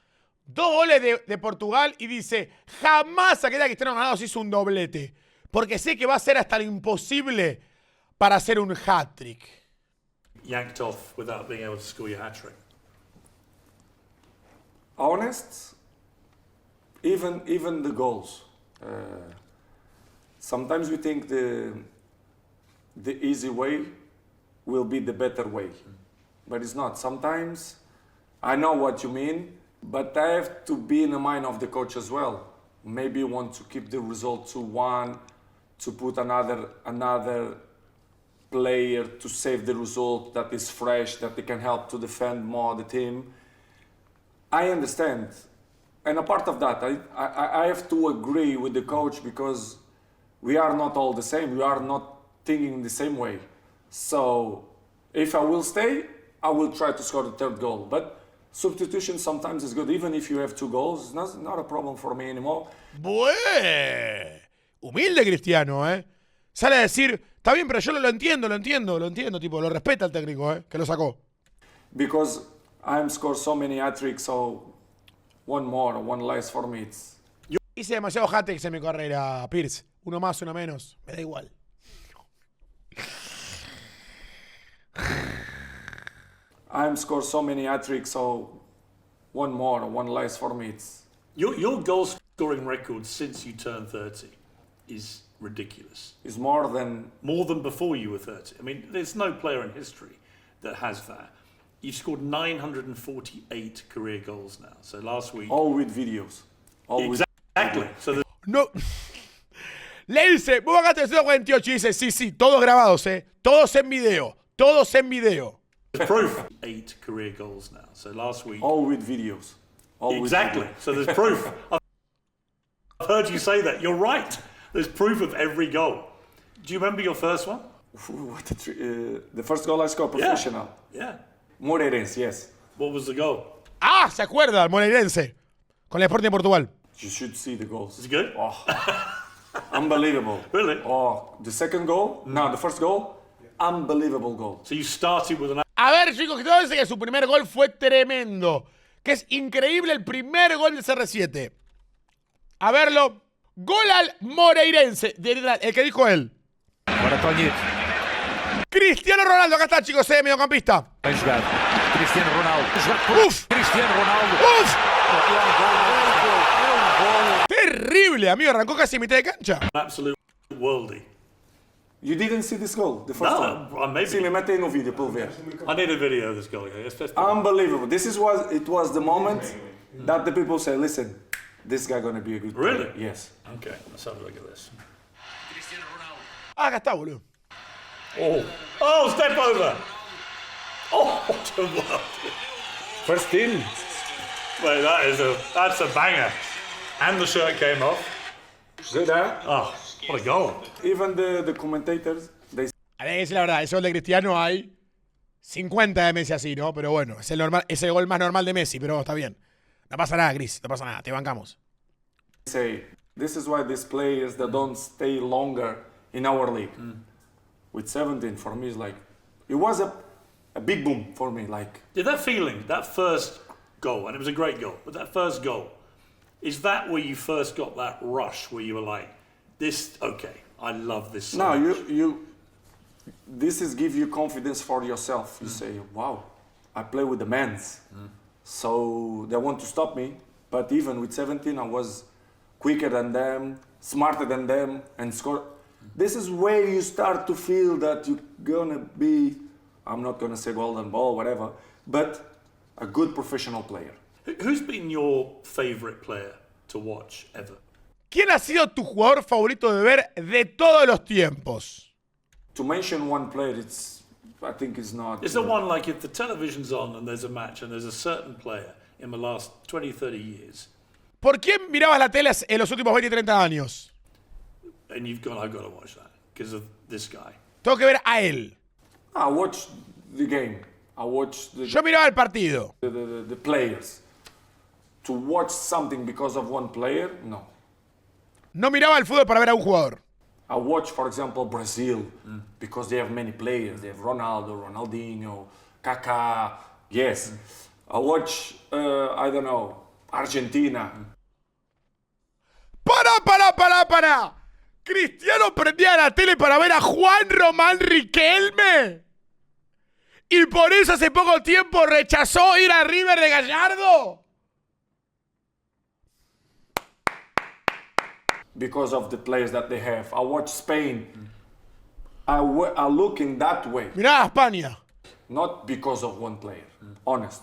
2 goles de Portugal y dice, jamás aquel Cristiano Ronaldo se hizo un doblete. Porque sé que va a ser hasta lo imposible para hacer un hat-trick. Yanked off without being able to score your hat-trick? Honest, even the goals. Sometimes we think the easy way will be the better way, but it's not. Sometimes I know what you mean, but I have to be in the mind of the coach as well. Maybe you want to keep the result 2-1, to put another player to save the result that is fresh, that they can help to defend more the team. I understand, and a part of that, I have to agree with the coach because we are not all the same. We are not thinking the same way. So, if I will stay, I will try to score the 3rd goal. But substitution sometimes is good. Even if you have 2 goals, it's not a problem for me anymore. ¡Bue! Humilde Cristiano, Sale a decir, está bien, pero yo lo entiendo, tipo, lo respeta el técnico, que lo sacó. Because I'm scored so many hat-tricks, so one more, one less for me. Hice demasiados hat-tricks en mi carrera, Piers. Uno más, uno menos. Me da igual. I'm scored so many hat-tricks, so one more, one less for me. Your goal-scoring record since you turned 30 is ridiculous. It's more than before you were 30. I mean, there's no player in history that has that. You've scored 948 career goals now. So last week... All with videos. Exactly. So no. Le dice, vos acá 348 y dice, sí, todos grabados, Todos en video. Todos en video. Proof. 8 career goals now. So last week... All with videos. Exactly. So there's proof. I've heard you say that. You're right. There's proof of every goal. Do you remember your first one? The first goal I scored professional. Yeah. Moreirense, yes. What was the goal? Ah, se acuerda, el Moreirense. Con el Sporting de Portugal. You should see the goals. Is it good? Oh, unbelievable. Really? Oh, the second goal? No, the first goal? Unbelievable goal. So you started with an... A ver, chicos, que todo dice que su primer gol fue tremendo. Que es increíble el primer gol del CR7. A verlo. Gol al Moreirense. El que dijo él. Cristiano Ronaldo, acá está, chicos, mediocampista. Bem jogado. Cristiano Ronaldo. Uf. Cristiano Ronaldo. Uf. Terrible. horrible, amigo. Arrancó casi a mitad de cancha. Absolute worldie. You didn't see this goal, the first No, one? maybe. Sim, me mete no vídeo para eu ver. I need a video of this goal. Unbelievable. It was the moment that the people say, listen, this guy gonna be a good Really? player. Yes. Okay, let's have a look at this. Ah, acá está, boludo. Oh, step over. Oh, what a world. First team. Wait, that's a banger. And the shirt came off. Good, huh? Oh, what a goal. Even the commentators, they A ver, es la verdad, ese gol de Cristiano hay 50 de Messi así, ¿no? Pero bueno, es el gol más normal de Messi, pero está bien. No pasa nada, Chris, no pasa nada, te bancamos. say, this is why these players that don't stay longer in our league. With 17, for me, is like, it was a big boom for me. Like, Yeah, that feeling, that first goal, and it was a great goal, but that first goal, is that where you first got that rush where you were like, this, okay, I love this so no, much. this is give you confidence for yourself. You say, wow, I play with the men's. So they want to stop me. But even with 17, I was quicker than them, smarter than them, and score. This is where you start to feel that you're gonna be, I'm not gonna say golden ball, whatever, but a good professional player. Who's been your favourite player to watch ever? ¿Quién ha sido tu jugador favorito de ver de todos los tiempos? To mention one player, I think it's not. Is there one like if the television's on and there's a match and there's a certain player in the last 20, 30 years ¿Por quién mirabas la tele en los últimos 20 y 30 años? and I've got to watch that because of this guy? Tengo que ver a él. I watched the game. I watched Yo miraba el partido. the players. To watch something because of one player, no. No miraba el fútbol para ver a un jugador. I watch, for example, Brazil because they have many players. They have Ronaldo, Ronaldinho, Kaká. Yes. I watch, I don't know, Argentina. ¡Para! ¿Cristiano prendía la tele para ver a Juan Román Riquelme? ¿Y por eso hace poco tiempo rechazó ir a River de Gallardo? Because of the players that they have. I watch Spain. I look in that way. Mirá a España. Not because of one player, honest.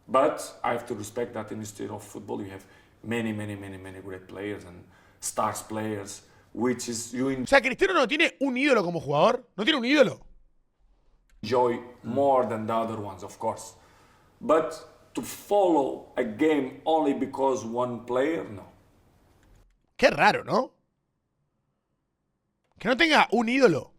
But I have to respect that in the state of football you have many great players and stars players, which is you O sea, Cristiano no tiene un ídolo como jugador. No tiene un ídolo. enjoy more than the other ones, of course. But to follow a game only because one player, no. Qué raro, ¿no? Que no tenga un ídolo.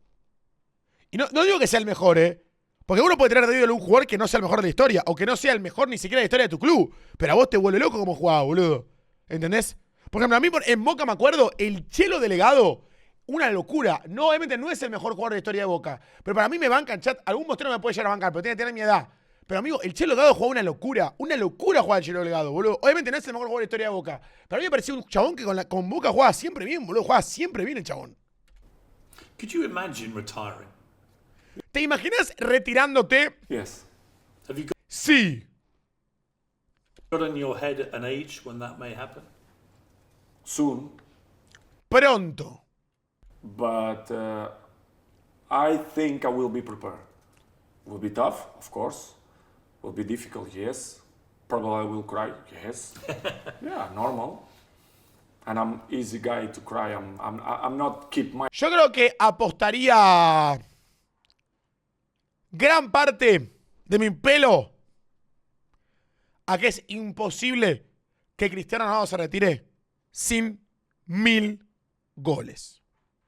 Y no digo que sea el mejor, ¿eh? Porque uno puede tener de ídolo un jugador que no sea el mejor de la historia, o que no sea el mejor ni siquiera de la historia de tu club. Pero a vos te vuelve loco como jugaba, boludo. ¿Entendés? Por ejemplo, a mí en Boca me acuerdo, el Chelo Delegado, una locura. No, obviamente no es el mejor jugador de la historia de Boca. Pero para mí me bancan, chat. Algún mostrero me puede llegar a bancar, pero tiene que tener mi edad. Pero amigo, el Chelo Delgado jugaba una locura. Una locura jugaba el Chelo Delgado, boludo. Obviamente no es el mejor jugador de la historia de Boca. Pero a mí me parecía un chabón que con Boca jugaba siempre bien, boludo. Jugaba siempre bien el chabón. Could you imagine retiring? ¿Te imaginas retirándote? Yes. Have you Sí. got in your head an age when that may happen? Soon. Pronto. But I think I will be prepared. Will be tough, of course. Will be difficult, yes. Probably I will cry, yes. Yeah, normal. And I'm easy guy to cry. I'm not keep my. Yo creo que apostaría gran parte de mi pelo a que es imposible que Cristiano Ronaldo se retire sin 1000 goles.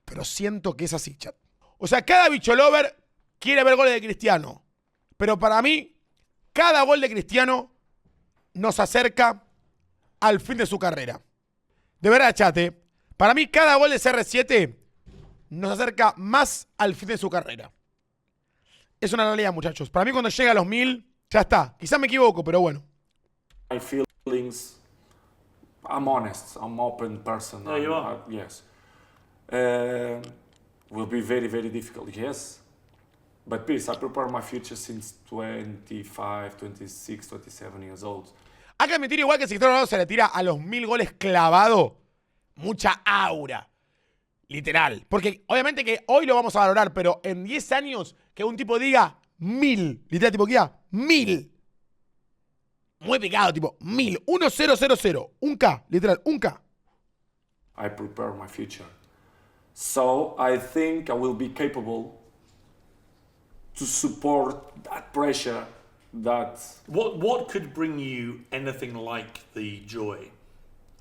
Pero siento que es así, chat. O sea, cada bicho lover quiere ver goles de Cristiano. Pero para mí, cada gol de Cristiano nos acerca al fin de su carrera. De verdad, chat, para mí cada gol de CR7 nos acerca más al fin de su carrera. Es una realidad, muchachos. Para mí cuando llega a los 1000, ya está. Quizás me equivoco, pero bueno. My feelings. I'm honest. I'm open person. Yeah, you are. Yes. Will be very difficult. Yes. But please, I prepare my future since 25, 26, 27 years old. Hay que admitir igual que si Cristiano Ronaldo se retira a los 1000 goles clavado, mucha aura. Literal. Porque obviamente que hoy lo vamos a valorar, pero en 10 años que un tipo diga 1000. Literal, tipo que diga 1000. Muy picado, tipo 1000. 1000. 1K, literal, 1K. I prepare my future. So I think I will be capable to support that pressure that What could bring you anything like the joy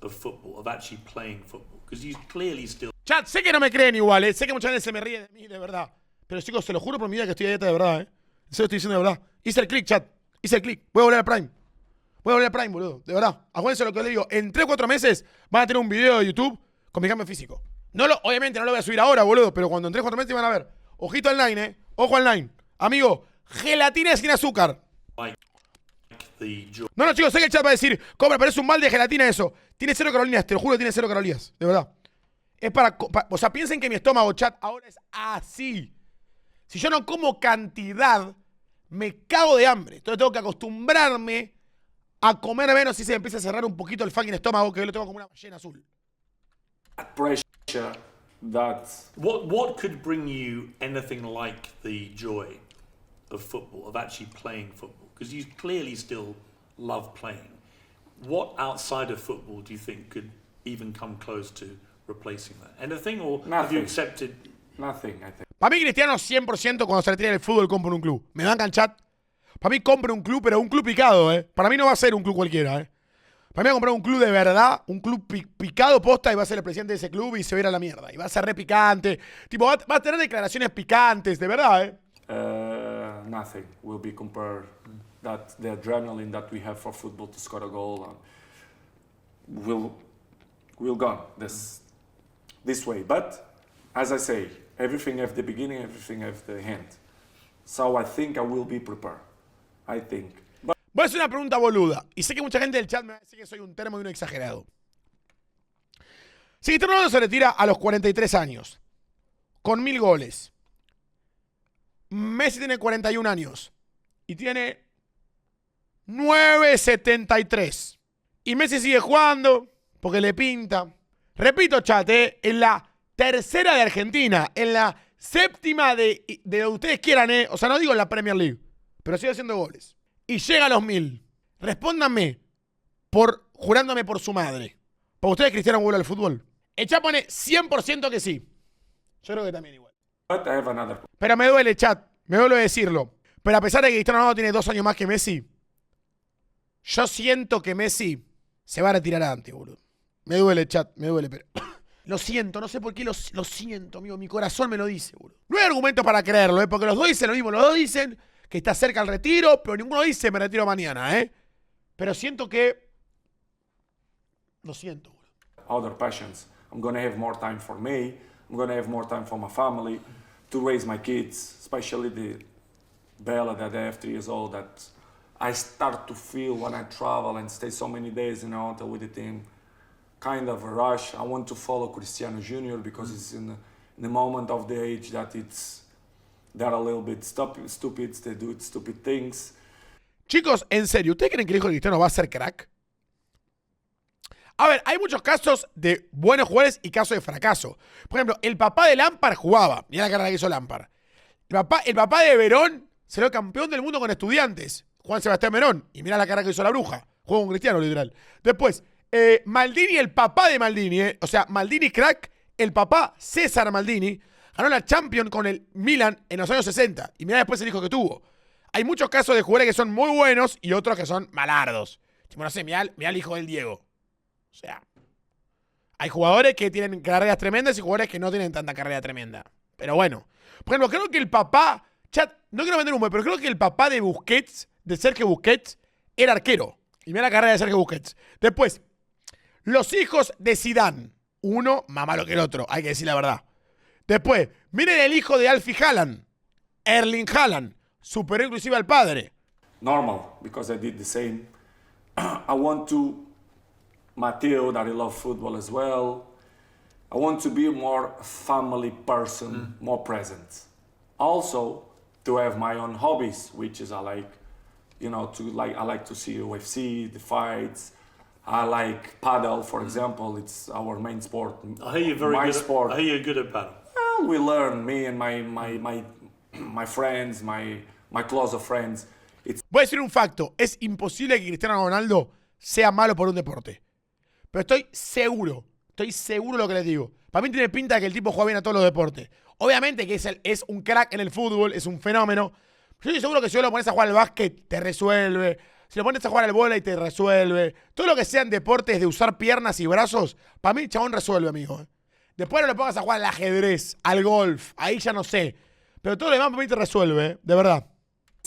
of football, of actually playing football? Because you clearly still... Chat, sé que no me creen igual, sé que mucha gente se me ríe de mí, de verdad. Pero chicos, se lo juro por mi vida que estoy a dieta de verdad, En serio estoy diciendo de verdad. Hice el click, chat. Hice el click. Voy a volver al Prime. Voy a volver al Prime, boludo. De verdad. Acuérdense lo que les digo. En 3-4 meses van a tener un video de YouTube con mi cambio físico. Obviamente no lo voy a subir ahora, boludo. Pero cuando en 3-4 meses van a ver. Ojito al line, Ojo al line. Amigo, gelatina sin azúcar. No, chicos, sé que el chat va a decir, Cobra, pero es un mal de gelatina eso. Tiene 0 calorías, te lo juro, tiene 0 calorías. De verdad. Es o sea, piensen que mi estómago, chat, ahora es así. Si yo no como cantidad, me cago de hambre. Entonces tengo que acostumbrarme a comer menos y se me empieza a cerrar un poquito el fucking estómago, que yo lo tengo como una ballena azul. pressure that What could bring you anything like the joy of football, of actually playing football? Because you clearly still love playing. What outside of football do you think could even come close to replacing that? Anything, or have you Nothing. accepted? nothing, I think. Para mí, Cristiano 100% cuando se retira del fútbol compra un club. ¿Me bancan, chat? Para mí compra un club, pero un club picado, Para mí no va a ser un club cualquiera, Para mí va a comprar un club de verdad, un club picado posta y va a ser el presidente de ese club y se va a ir a la mierda. Y va a ser re picante. Tipo, va a tener declaraciones picantes, de verdad, Nothing will be compared that the adrenaline that we have for football to score a goal will gone this way. But as I say, everything have the beginning, everything have the end. So I think I will be prepared. I think. But Voy a hacer una pregunta boluda. Y sé que mucha gente del chat me va a decir que soy un termo y un exagerado. Si Cristiano Ronaldo se retira a los 43 años, con 1000 goles. Messi tiene 41 años y tiene 9,73. Y Messi sigue jugando porque le pinta. Repito, chat, en la tercera de Argentina, en la séptima de lo que ustedes quieran, O sea, no digo en la Premier League, pero sigue haciendo goles. Y llega a los 1000. Respóndanme jurándome por su madre. ¿Para ustedes Cristiano vuelve al fútbol? El chat pone 100% que sí. Yo creo que también igual. I have another. Pero me duele, chat. Me duele decirlo. Pero a pesar de que Cristiano Ronaldo tiene 2 años más que Messi, yo siento que Messi se va a retirar antes, boludo. Me duele, chat. Me duele, pero... Lo siento, no sé por qué lo siento, amigo. Mi corazón me lo dice, boludo. No hay argumentos para creerlo, Porque los dos dicen lo mismo. Los dos dicen que está cerca el retiro, pero ninguno dice me retiro mañana, Pero siento que... Lo siento, boludo. Other passions. I'm gonna have more time for me. I'm gonna have more time for my family, to raise my kids, especially the Bella that I have 3 years old. That I start to feel when I travel and stay so many days in a hotel with the team. Kind of a rush. I want to follow Cristiano Jr. because it's in the moment of the age that they're a little bit stupid. They do stupid things. Chicos, en serio, ¿ustedes creen que el hijo de Cristiano va a ser crack? A ver, hay muchos casos de buenos jugadores y casos de fracaso. Por ejemplo, el papá de Lampard jugaba. Mirá la carrera que hizo Lampard. El papá de Verón salió campeón del mundo con Estudiantes. Juan Sebastián Verón. Y mirá la carrera que hizo la bruja. Jugó con Cristiano, literal. Después, Maldini, el papá de Maldini. O sea, Maldini crack. El papá, César Maldini, ganó la Champions con el Milan en los años 60. Y mirá después el hijo que tuvo. Hay muchos casos de jugadores que son muy buenos y otros que son malardos. Tipo, no sé, mirá el hijo del Diego. O sea, hay jugadores que tienen carreras tremendas y jugadores que no tienen tanta carrera tremenda. Pero bueno. Por ejemplo, creo que el papá... Chat, no quiero vender humo, pero creo que el papá de Busquets, de Sergio Busquets, era arquero. Y mira la carrera de Sergio Busquets. Después, los hijos de Zidane. Uno más malo que el otro, hay que decir la verdad. Después, miren el hijo de Alfie Haaland. Erling Haaland. Superó inclusive al padre. Normal, because I did the same. I want to... Matteo, that I love football as well. I want to be a more family person, more present. Also, to have my own hobbies, which is I like to see UFC, the fights. I like paddle, for example. It's our main sport. I hear you're very my good. sport. I hear you're good at paddle. Well, we learn, me and my friends, my closer friends. It's Voy a decir un facto. Es imposible que Cristiano Ronaldo sea malo por un deporte. Pero estoy seguro de lo que les digo. Para mí tiene pinta de que el tipo juega bien a todos los deportes. Obviamente que es un crack en el fútbol, es un fenómeno. Yo estoy seguro que si vos lo pones a jugar al básquet, te resuelve. Si lo pones a jugar al vóley, te resuelve. Todo lo que sean deportes de usar piernas y brazos, para mí el chabón resuelve, amigo. Después no lo pongas a jugar al ajedrez, al golf, ahí ya no sé. Pero todo lo demás para mí te resuelve, de verdad.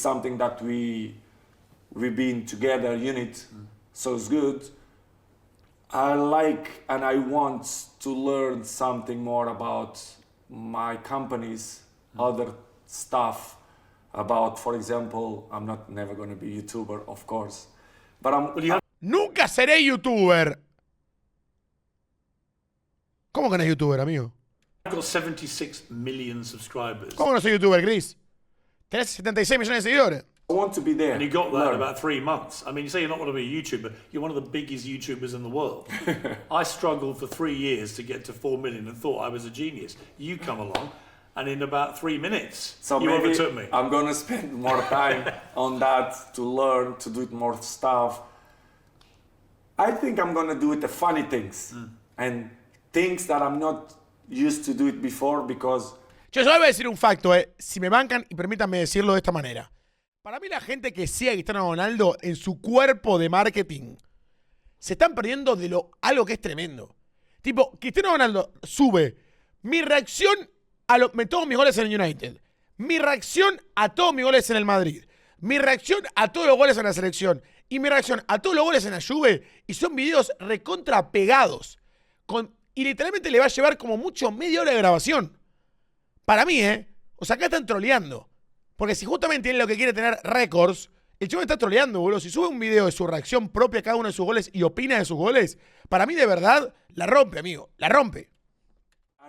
something that we've been together unit, so it's good. I like and I want to learn something more about my companies, other stuff about, for example, I'm not never going to be a YouTuber, of course, but Nunca seré youtuber. ¿Cómo que no es youtuber, amigo? I've got 76 million subscribers. ¿Cómo no soy youtuber, Chris? Tenés 76 millones de seguidores. I want to be there. And you got that learn. in about 3 months. I mean, you say you're not going to be a YouTuber. You're one of the biggest YouTubers in the world. I struggled for 3 years to get to 4 million and thought I was a genius. You come along, and in about 3 minutes, So you maybe overtook me. I'm gonna spend more time on that to learn, to do more stuff. I think I'm gonna do it the funny things and things that I'm not used to do it before because Yo voy a decir un facto, si me bancan, y permítanme decirlo de esta manera. Para mí la gente que sigue a Cristiano Ronaldo en su cuerpo de marketing se están perdiendo de algo que es tremendo. Tipo, Cristiano Ronaldo sube mi reacción a todos mis goles en el United, mi reacción a todos mis goles en el Madrid, mi reacción a todos los goles en la selección y mi reacción a todos los goles en la Juve, y son videos recontra pegados. Y literalmente le va a llevar como mucho media hora de grabación. Para mí, o sea, acá están troleando. Porque si justamente tiene lo que quiere tener récords, el chico está troleando, boludo. Si sube un video de su reacción propia a cada uno de sus goles y opina de sus goles, para mí de verdad la rompe, amigo. La rompe.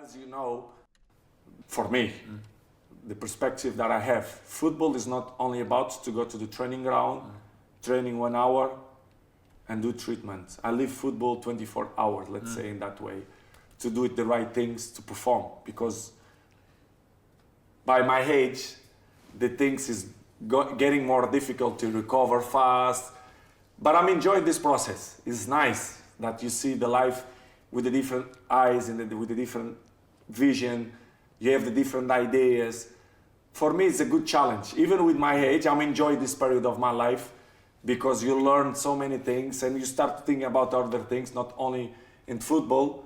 as you know, for me, the perspective that I have, football is not only about to go to the training ground, training 1 hour, and do treatments. I live football 24 hours, let's say in that way, to do it the right things to perform. Because by my age, the things is getting more difficult to recover fast. But I'm enjoying this process. It's nice that you see the life with the different eyes and with the different vision. You have the different ideas. For me, it's a good challenge. Even with my age, I'm enjoying this period of my life because you learn so many things and you start thinking about other things, not only in football,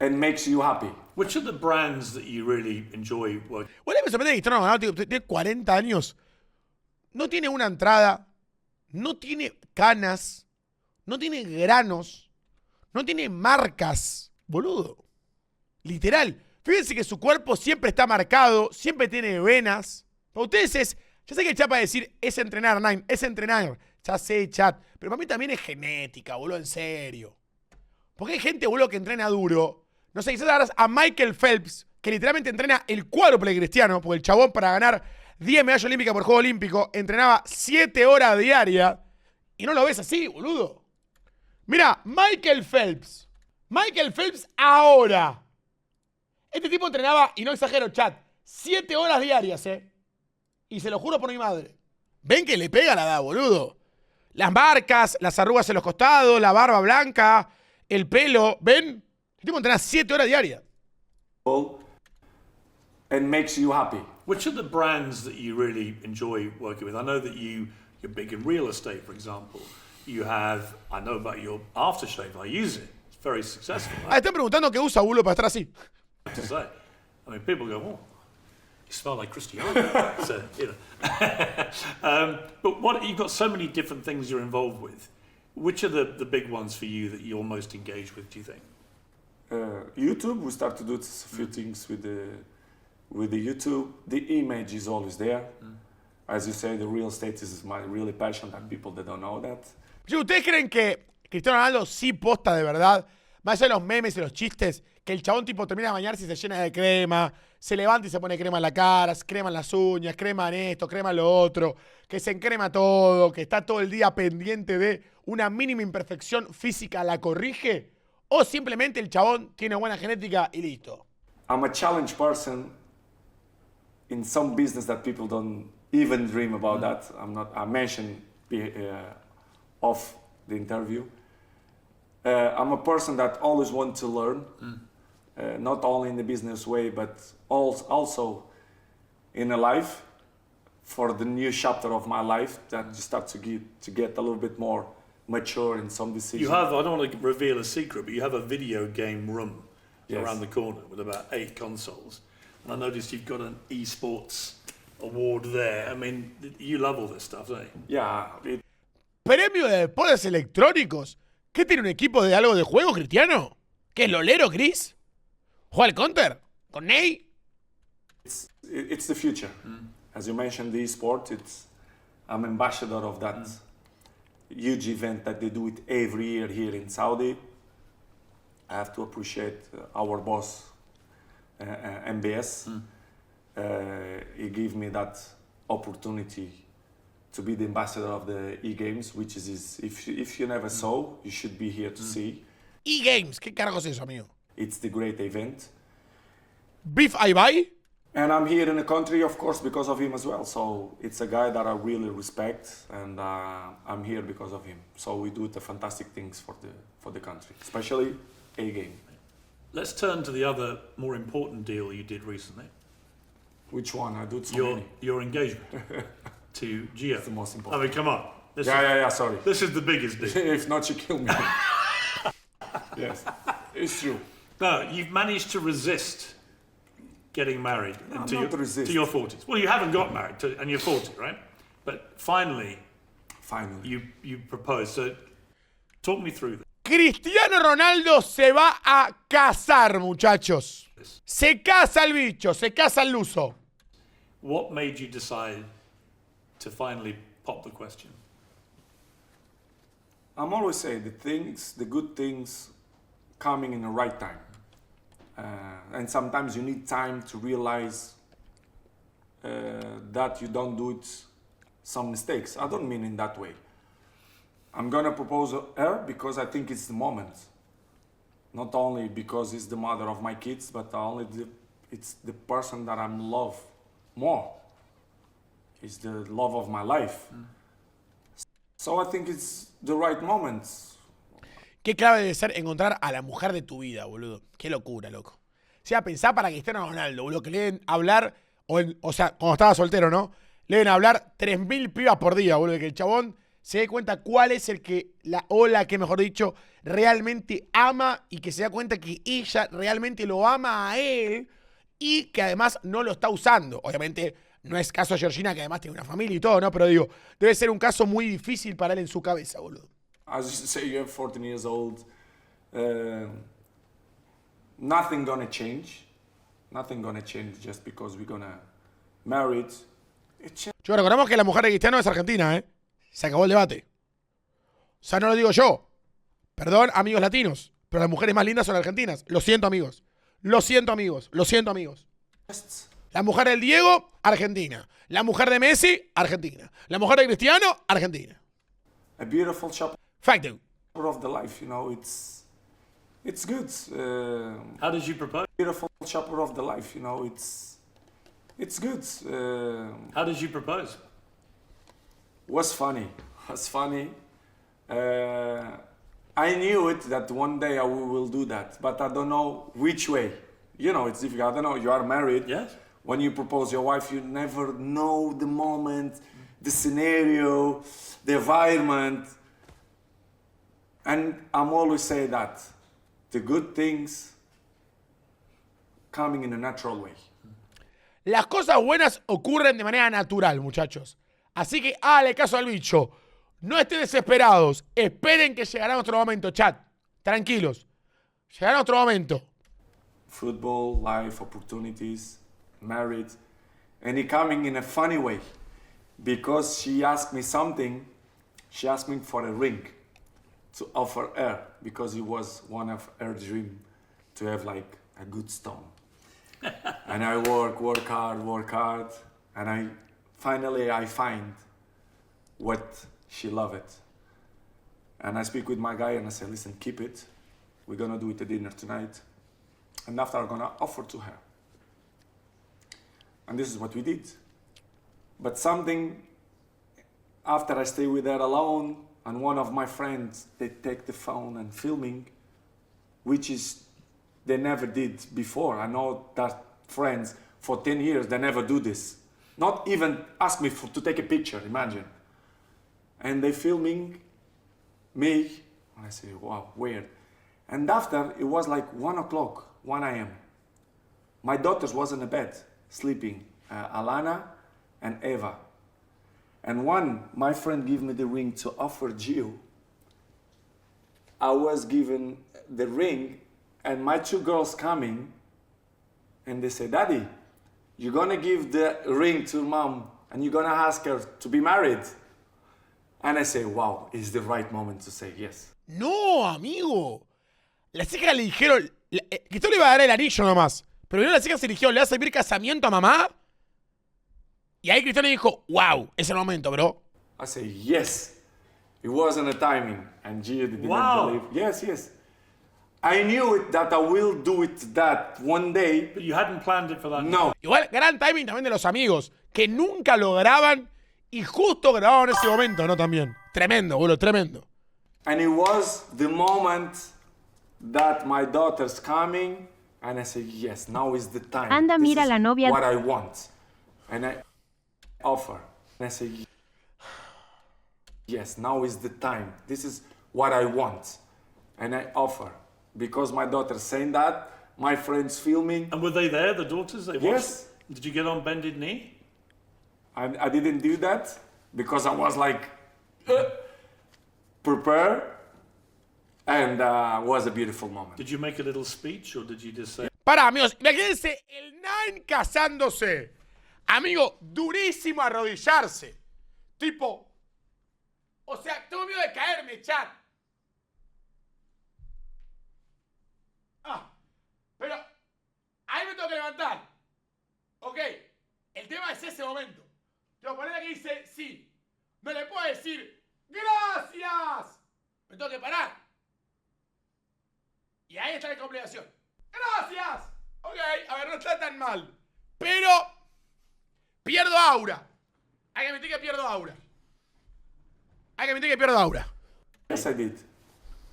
and makes you happy. Which are the brands that you really enjoy working? Bueno, me sorprende que Cristiano Ronaldo tiene 40 años, no tiene una entrada, no tiene canas, no tiene granos, no tiene marcas, boludo. Literal. Fíjense que su cuerpo siempre está marcado, siempre tiene venas. Para ustedes ya sé que el chat va a decir, es entrenar, Nine, es entrenar. Ya sé, chat. Pero para mí también es genética, boludo, en serio. Porque hay gente, boludo, que entrena duro. No sé, quizás agarras a Michael Phelps, que literalmente entrena el cuádruple de Cristiano, porque el chabón para ganar 10 medallas olímpicas por Juego Olímpico entrenaba 7 horas diarias. Y no lo ves así, boludo. Mira, Michael Phelps. Michael Phelps ahora. Este tipo entrenaba, y no exagero, chat, 7 horas diarias, Y se lo juro por mi madre. ¿Ven que le pega la edad, boludo? Las marcas, las arrugas en los costados, la barba blanca, el pelo, ¿ven? El tipo entrena 7 horas diarias. And makes you happy. Which are the brands that you really enjoy working with? I know that you're big in real estate, for example. You have, I know about your aftershave. I use it. It's very successful. Ah, están preguntando qué usa, boludo, para estar así. To say. I mean, people go, oh, you smell like Cristiano. So, you know. But what you've got so many different things you're involved with. Which are the big ones for you that you're most engaged with, do you think? YouTube, we start to do a few things with the YouTube. The image is always there. As you say, the real estate is my really passion, and people that don't know that. ¿Ustedes creen que Cristiano Ronaldo sí posta de verdad? Más allá de los memes y los chistes, que el chabón tipo termina de bañarse y se llena de crema, se levanta y se pone crema en la cara, crema en las uñas, crema en esto, crema en lo otro, que se encrema todo, que está todo el día pendiente de una mínima imperfección física, la corrige, o simplemente el chabón tiene buena genética y listo? I'm a challenge person in some business that people don't even dream about that. I mentioned off the interview. I'm a person that always want to learn, not only in the business way, but also in a life, for the new chapter of my life, that you start to get a little bit more mature in some decisions. You have, I don't want to reveal a secret, but you have a video game room around the corner with about 8 consoles. And I noticed you've got an esports award there. I mean, you love all this stuff, don't you? Yeah. ¿Premio de deportes electrónicos? ¿Qué tiene un equipo de algo de juego, Cristiano? ¿Qué es lolero, Chris? ¿Juega al counter? ¿Con Ney? It's the future. As you mentioned, the esport, I'm ambassador of that huge event that they do it every year here in Saudi. I have to appreciate our boss, MBS. He gave me that opportunity to be the ambassador of the e-games, which is, if you never saw, you should be here to see. E-games, ¿qué carajos es eso, amigo? It's the great event. ¿Beef I buy? And I'm here in the country, of course, because of him as well. So it's a guy that I really respect, and I'm here because of him. So we do the fantastic things for the country, especially A-game. Let's turn to the other more important deal you did recently. Which one? I do so many. Your engagement to Gio. That's the most important. I mean, come on. Sorry. This is the biggest deal. If not, you kill me. Yes, it's true. No, you've managed to resist getting married to your 40s. Well, you haven't got married and you're 40, right? But finally, you proposed. So talk me through that. Cristiano Ronaldo se va a casar, muchachos. Se casa el bicho, se casa el luso. What made you decide to finally pop the question? I'm always saying the good things coming in the right time. And sometimes you need time to realize that you don't do some mistakes. I don't mean in that way. I'm gonna propose her because I think it's the moment. Not only because it's the mother of my kids, but it's the person that I'm love more. It's the love of my life. So I think it's the right moment. Qué clave debe ser encontrar a la mujer de tu vida, boludo. Qué locura, loco. O sea, pensá para Cristiano Ronaldo, boludo, que le deben hablar, o sea, cuando estaba soltero, ¿no? Le deben hablar 3.000 pibas por día, boludo, que el chabón se dé cuenta cuál es el que, que mejor dicho, realmente ama y que se da cuenta que ella realmente lo ama a él y que además no lo está usando. Obviamente no es caso de Georgina, que además tiene una familia y todo, ¿no? Pero digo, debe ser un caso muy difícil para él en su cabeza, boludo. As you say, you're 14 years old. Nothing gonna change. Nothing gonna change just because we're gonna marry it. Yo recordamos que la mujer de Cristiano es argentina, ¿eh? Se acabó el debate. O sea, no lo digo yo. Perdón, amigos latinos. Pero las mujeres más lindas son argentinas. Lo siento, amigos. Lo siento, amigos. Lo siento, amigos. La mujer del Diego, argentina. La mujer de Messi, argentina. La mujer de Cristiano, argentina. A beautiful chapter Fact. of the life, you know, it's good. How did you propose? Beautiful chapter of the life, you know, it's good. How did you propose? Was funny. I knew it that one day I will do that, but I don't know which way. You know, it's difficult. I don't know. You are married. Yes. When you propose your wife, you never know the moment, the scenario, the environment. And I'm always say that the good things coming in a natural way. Las cosas buenas ocurren de manera natural, muchachos. Así que háganle caso al bicho. No estén desesperados. Esperen que llegará otro momento, chat. Tranquilos. Llegará otro momento. Football, life, opportunities, married. And it coming in a funny way. Because she asked me something. She asked me for a ring to offer her. Because it was one of her dreams to have like a good stone. And I work hard, and I find what she loved. And I speak with my guy and I say, listen, keep it. We're gonna do it at dinner tonight. And after I'm gonna offer to her. And this is what we did. But something, after I stay with her alone, and one of my friends, they take the phone and filming, which is, they never did before. I know that friends, for 10 years, they never do this. Not even ask me to take a picture, imagine. And they filming me, and I say, wow, weird. And after, it was like 1 o'clock, 1 a.m. My daughters was in the bed, sleeping, Alana and Eva. And my friend gave me the ring to offer Jill. I was given the ring, and my 2 girls coming, and they say, Daddy, you're gonna give the ring to mom, and you're gonna ask her to be married. And I say, wow, it's the right moment to say yes. No, amigo. Las chicas le dijeron... que tú le iba a dar el anillo nomás. Pero primero las chicas se dijeron, ¿le vas a pedir casamiento a mamá? Y ahí Cristiano dijo, wow, es el momento, bro. I say, yes. It wasn't a timing. And Gia didn't believe. Yes. I knew it that I will do it that one day. But you hadn't planned it for that. No. Igual, gran timing también de los amigos, que nunca lo graban y justo grabaron ese momento, ¿no? También. Tremendo, boludo, tremendo. And it was the moment that my daughter's coming, and I say, yes, now is the time. Anda, This mira is la novia. what I want. And I offer. And I say, yes, now is the time. This is what I want. And I offer. Because my daughter's saying that, my friends filming. And were they there, the daughters? They watched? Yes. Did you get on bended knee? I didn't do that because I was like, prepare. And was a beautiful moment. Did you make a little speech or did you just say... Pará, amigos, imagínense el Nine casándose. Amigo, durísimo arrodillarse. Tipo, o sea, tengo miedo de caerme, chat. Pero ahí me tengo que levantar. Ok, el tema es ese momento. Tengo que poner aquí dice sí. No le puedo decir gracias. Me tengo que parar. Y ahí está la complicación. ¡Gracias! Ok, a ver, no está tan mal. Pero pierdo aura. Hay que admitir que pierdo aura. Yes, I did.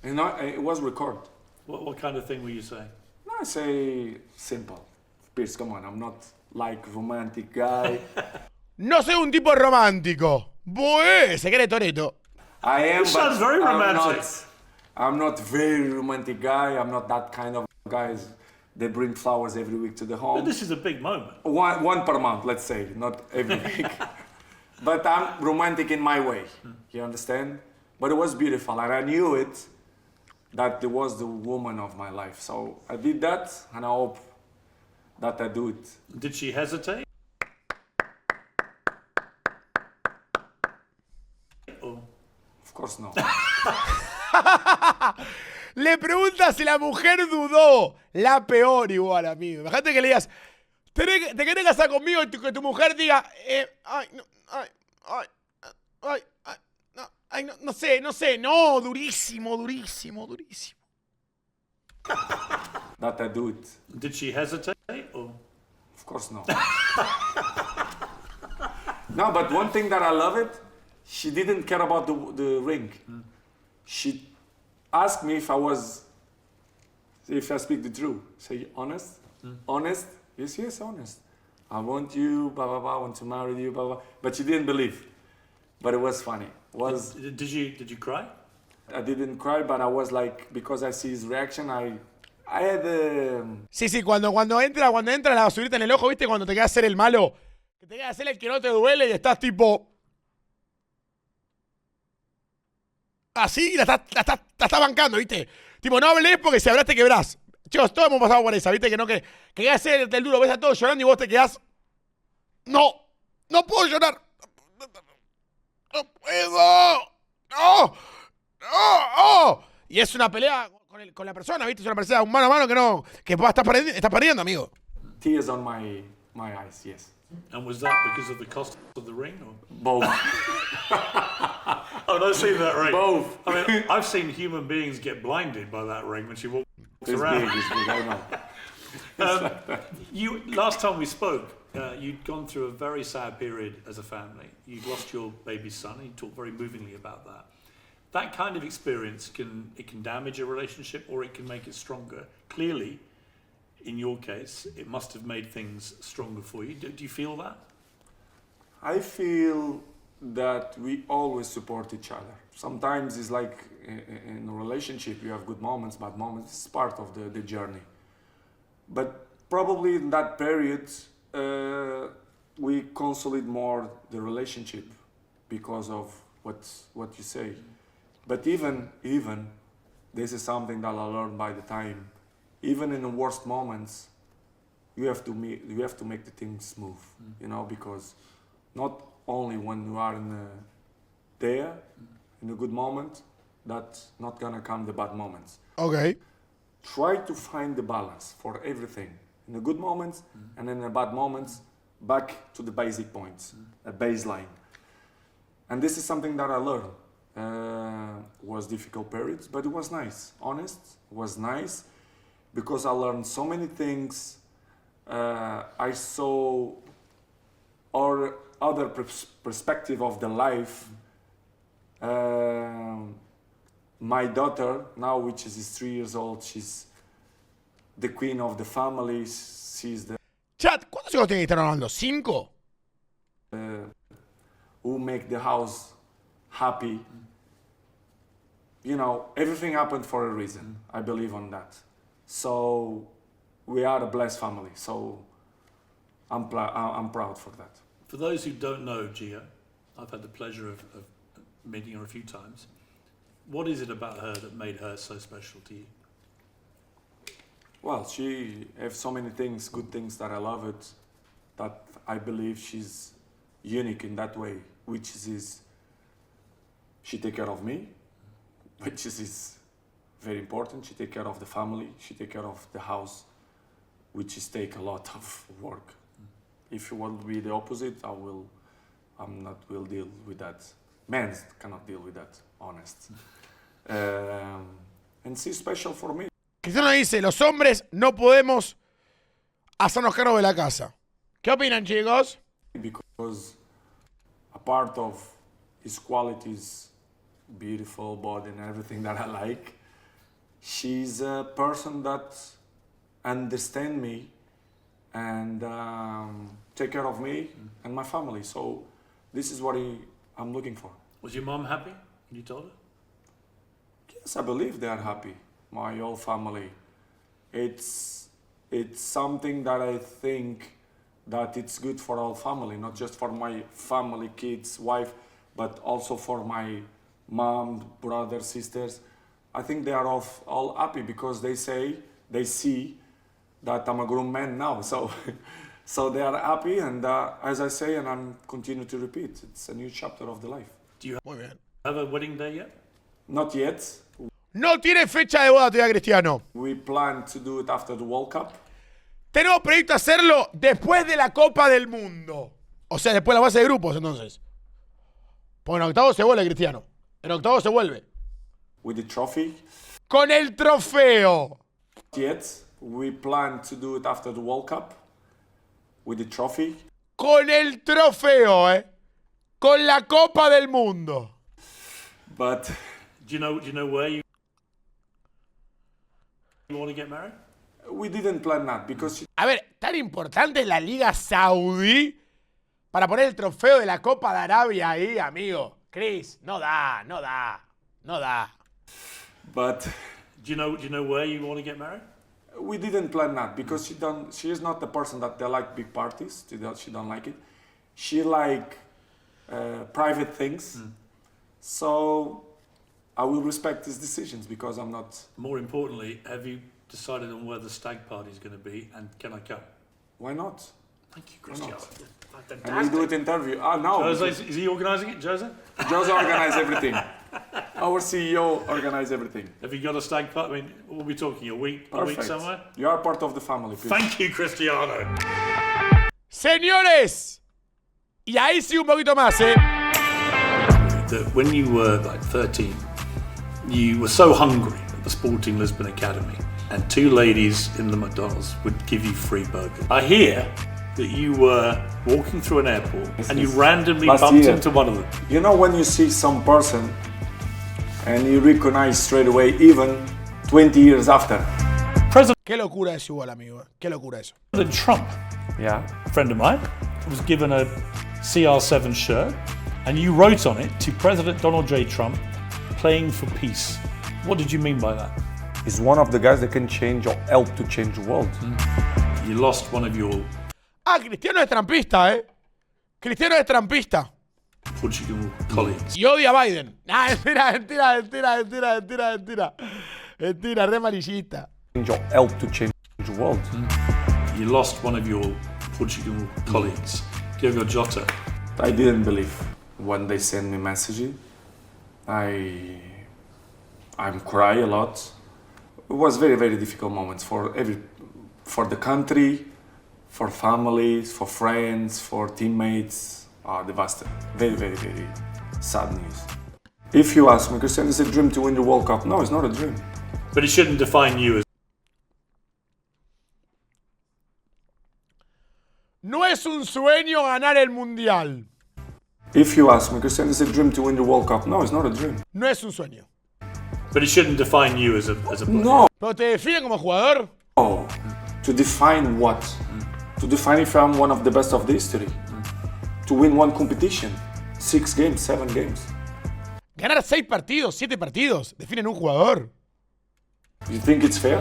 And it was recorded. What kind of thing were you saying? No, I say simple. Piers, come on, I'm not like romantic guy. No soy un tipo romántico. Bueh, se cree Toretto. I am, This sounds very romantic. I'm not very romantic guy. I'm not that kind of guys that bring flowers every week to the home. But this is a big moment. One per month, let's say, not every week. But I'm romantic in my way. You understand? But it was beautiful, and I knew it that it was the woman of my life. So I did that, and I hope that I do it. Did she hesitate? Or... Of course, no. Le pregunta si la mujer dudó. La peor igual, amigo. Imagínate que le digas, ¿te querés casar conmigo? Y que tu mujer diga, no sé. No, durísimo. That I do it. Did she hesitate? Or... Of course, no. No, but one thing that I love it, she didn't care about the ring. She asked me if I speak the truth. Say, honest? Honest? Yes, honest. I want you, blah, blah, blah, I want to marry you, blah, blah. But she didn't believe. But it was funny. Did you cry? I didn't cry, but I was like, because I see his reaction, I had Sí, cuando entra la basurita en el ojo, ¿viste? Cuando te quedas hacer el malo, que te quedas hacer el que no te duele y estás tipo... Así, la estás bancando, ¿viste? Tipo, no hables porque si hablaste quebrás. Chicos, todos hemos pasado por esa, ¿viste? Que quedas hacer el duro, ves a todos llorando y vos te quedás... No puedo llorar. No puedo. No. Y es una pelea con la persona, ¿viste? Es una pelea un mano a mano que estás perdiendo, amigo. tears on my eyes, yes. And was that because of the cost of the ring? Or? Both. Oh, I've seen that ring. Both. I mean, I've seen human beings get blinded by that ring when she walks It's around. big, I know. Last time we spoke, you'd gone through a very sad period as a family. You'd lost your baby son, and you talked very movingly about that. That kind of experience can damage a relationship or it can make it stronger. Clearly, in your case, it must have made things stronger for you. Do you feel that? I feel that we always support each other. Sometimes it's like in a relationship, you have good moments, bad moments. It's part of the journey. But probably in that period, we consolidate more the relationship because of what you say. But even this is something that I learned by the time. Even in the worst moments, you have to make the things smooth, you know, because not only when you are there in a good moment, that's not gonna come the bad moments. Ok. Try to find the balance for everything. In the good moments and in the bad moments, back to the basic points, a baseline. And this is something that I learned. Was difficult periods, but it was nice. Honest, it was nice because I learned so many things. I saw other perspective of the life. My daughter now, which is 3 years old, she's the queen of the family. She's the Chat, ¿cuántos hijos tiene Cristiano Ronaldo? ¿5? who make the house happy. You know, everything happened for a reason. I believe on that. So we are a blessed family. So I'm proud for that. For those who don't know Gia, I've had the pleasure of meeting her a few times. What is it about her that made her so special to you? Well, she has so many things, good things that I love it, that I believe she's unique in that way, which is she take care of me, which is very important. She take care of the family. She take care of the house, which is take a lot of work. If you want to be the opposite, will deal with that. Men cannot deal with that, honest. And she's special for me. Cristiano dice, los hombres no podemos hacernos cargo de la casa. ¿Qué opinan, chicos? Because a part of his qualities, beautiful body and everything that I like, she's a person that understands me and take care of me and my family. So this is what I'm looking for. Was your mom happy when you told her? Yes, I believe they are happy. My whole family. It's something that I think that it's good for all family, not just for my family, kids, wife, but also for my mom, brothers, sisters. I think they are all happy because they see that I'm a grown man now. So they are happy, and as I say, and I'm continue to repeat, it's a new chapter of the life. Do you Muy bien. have a wedding day yet? Not yet. No tiene fecha de boda todavía, Cristiano. We plan to do it after the World Cup. Tenemos previsto hacerlo después de la Copa del Mundo. O sea, después de la fase de grupos, entonces. Porque en octavos se vuelve, Cristiano. En octavos se vuelve. With the trophy. Con el trofeo. Not yet. We plan to do it after the World Cup. With the trophy. Con el trofeo, Con la Copa del Mundo. But Do you know where you want to get married? we didn't plan that because A ver, tan importante es la Liga Saudí para poner el trofeo de la Copa de Arabia ahí, amigo. Chris, no da. but Do you know where you want to get married? we didn't plan that because she is not the person that they like big parties. She don't like it. She like private things. So I will respect his decisions because I'm not. More importantly, have you decided on where the stag party is going to be, and can I come? Why not? Thank you, Cristiano. And we do it interview. No. Jose, is he organising it, Jose? Jose organize everything. Our CEO organized everything. Have you got a stag party? I mean, what are we talking? A week Perfect. somewhere? You are part of the family. Piers. Thank you, Cristiano. Señores, y ahí sí un poquito más, That when you were like 13, you were so hungry at the Sporting Lisbon Academy, and two ladies in the McDonald's would give you free burgers. I hear that you were walking through an airport and you randomly Last bumped year. into one of them. You know when you see some person and you recognize straight away, even 20 years after. Qué locura eso igual, amigo. Qué locura eso. President Trump, Yeah. a friend of mine, was given a CR7 shirt, and you wrote on it, to President Donald J. Trump, playing for peace. What did you mean by that? Is one of the guys that can change or help to change the world. You lost one of your Ah, Cristiano es trampista, Cristiano es trampista. Portugal colleagues. Y odia a Biden. Ah, mentira, re amarillista. Change or help to change the world. You lost one of your Portugal colleagues, Diogo Jota. I didn't believe when they send me messages. I'm cry a lot. It was very, very difficult moments for the country, for families, for friends, for teammates. Devastating. Very, very, very sad news. If you ask me, Cristiano, is it a dream to win the World Cup? No, it's not a dream. But it shouldn't define you as No es un sueño ganar el mundial. If you ask me, Cristiano, is it a dream to win the World Cup? No, it's not a dream. No es un sueño. But it shouldn't define you as a player. No. ¿Pero te define como jugador? To define what? To define if I'm one of the best of the history. To win one competition. 6 games, 7 games. Ganar 6 partidos, 7 partidos, definen un jugador. You think it's fair?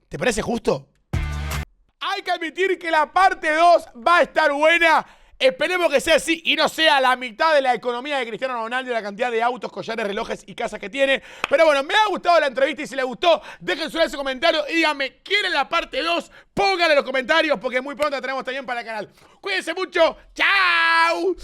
¿Te parece justo? Hay que admitir que la parte 2 va a estar buena. Esperemos que sea así y no sea la mitad de la economía de Cristiano Ronaldo y la cantidad de autos, collares, relojes y casas que tiene. Pero bueno, me ha gustado la entrevista y si les gustó, dejen su like, su comentario y díganme, ¿quieren la parte 2? Pónganle en los comentarios porque muy pronto la tenemos también para el canal. Cuídense mucho. ¡Chao!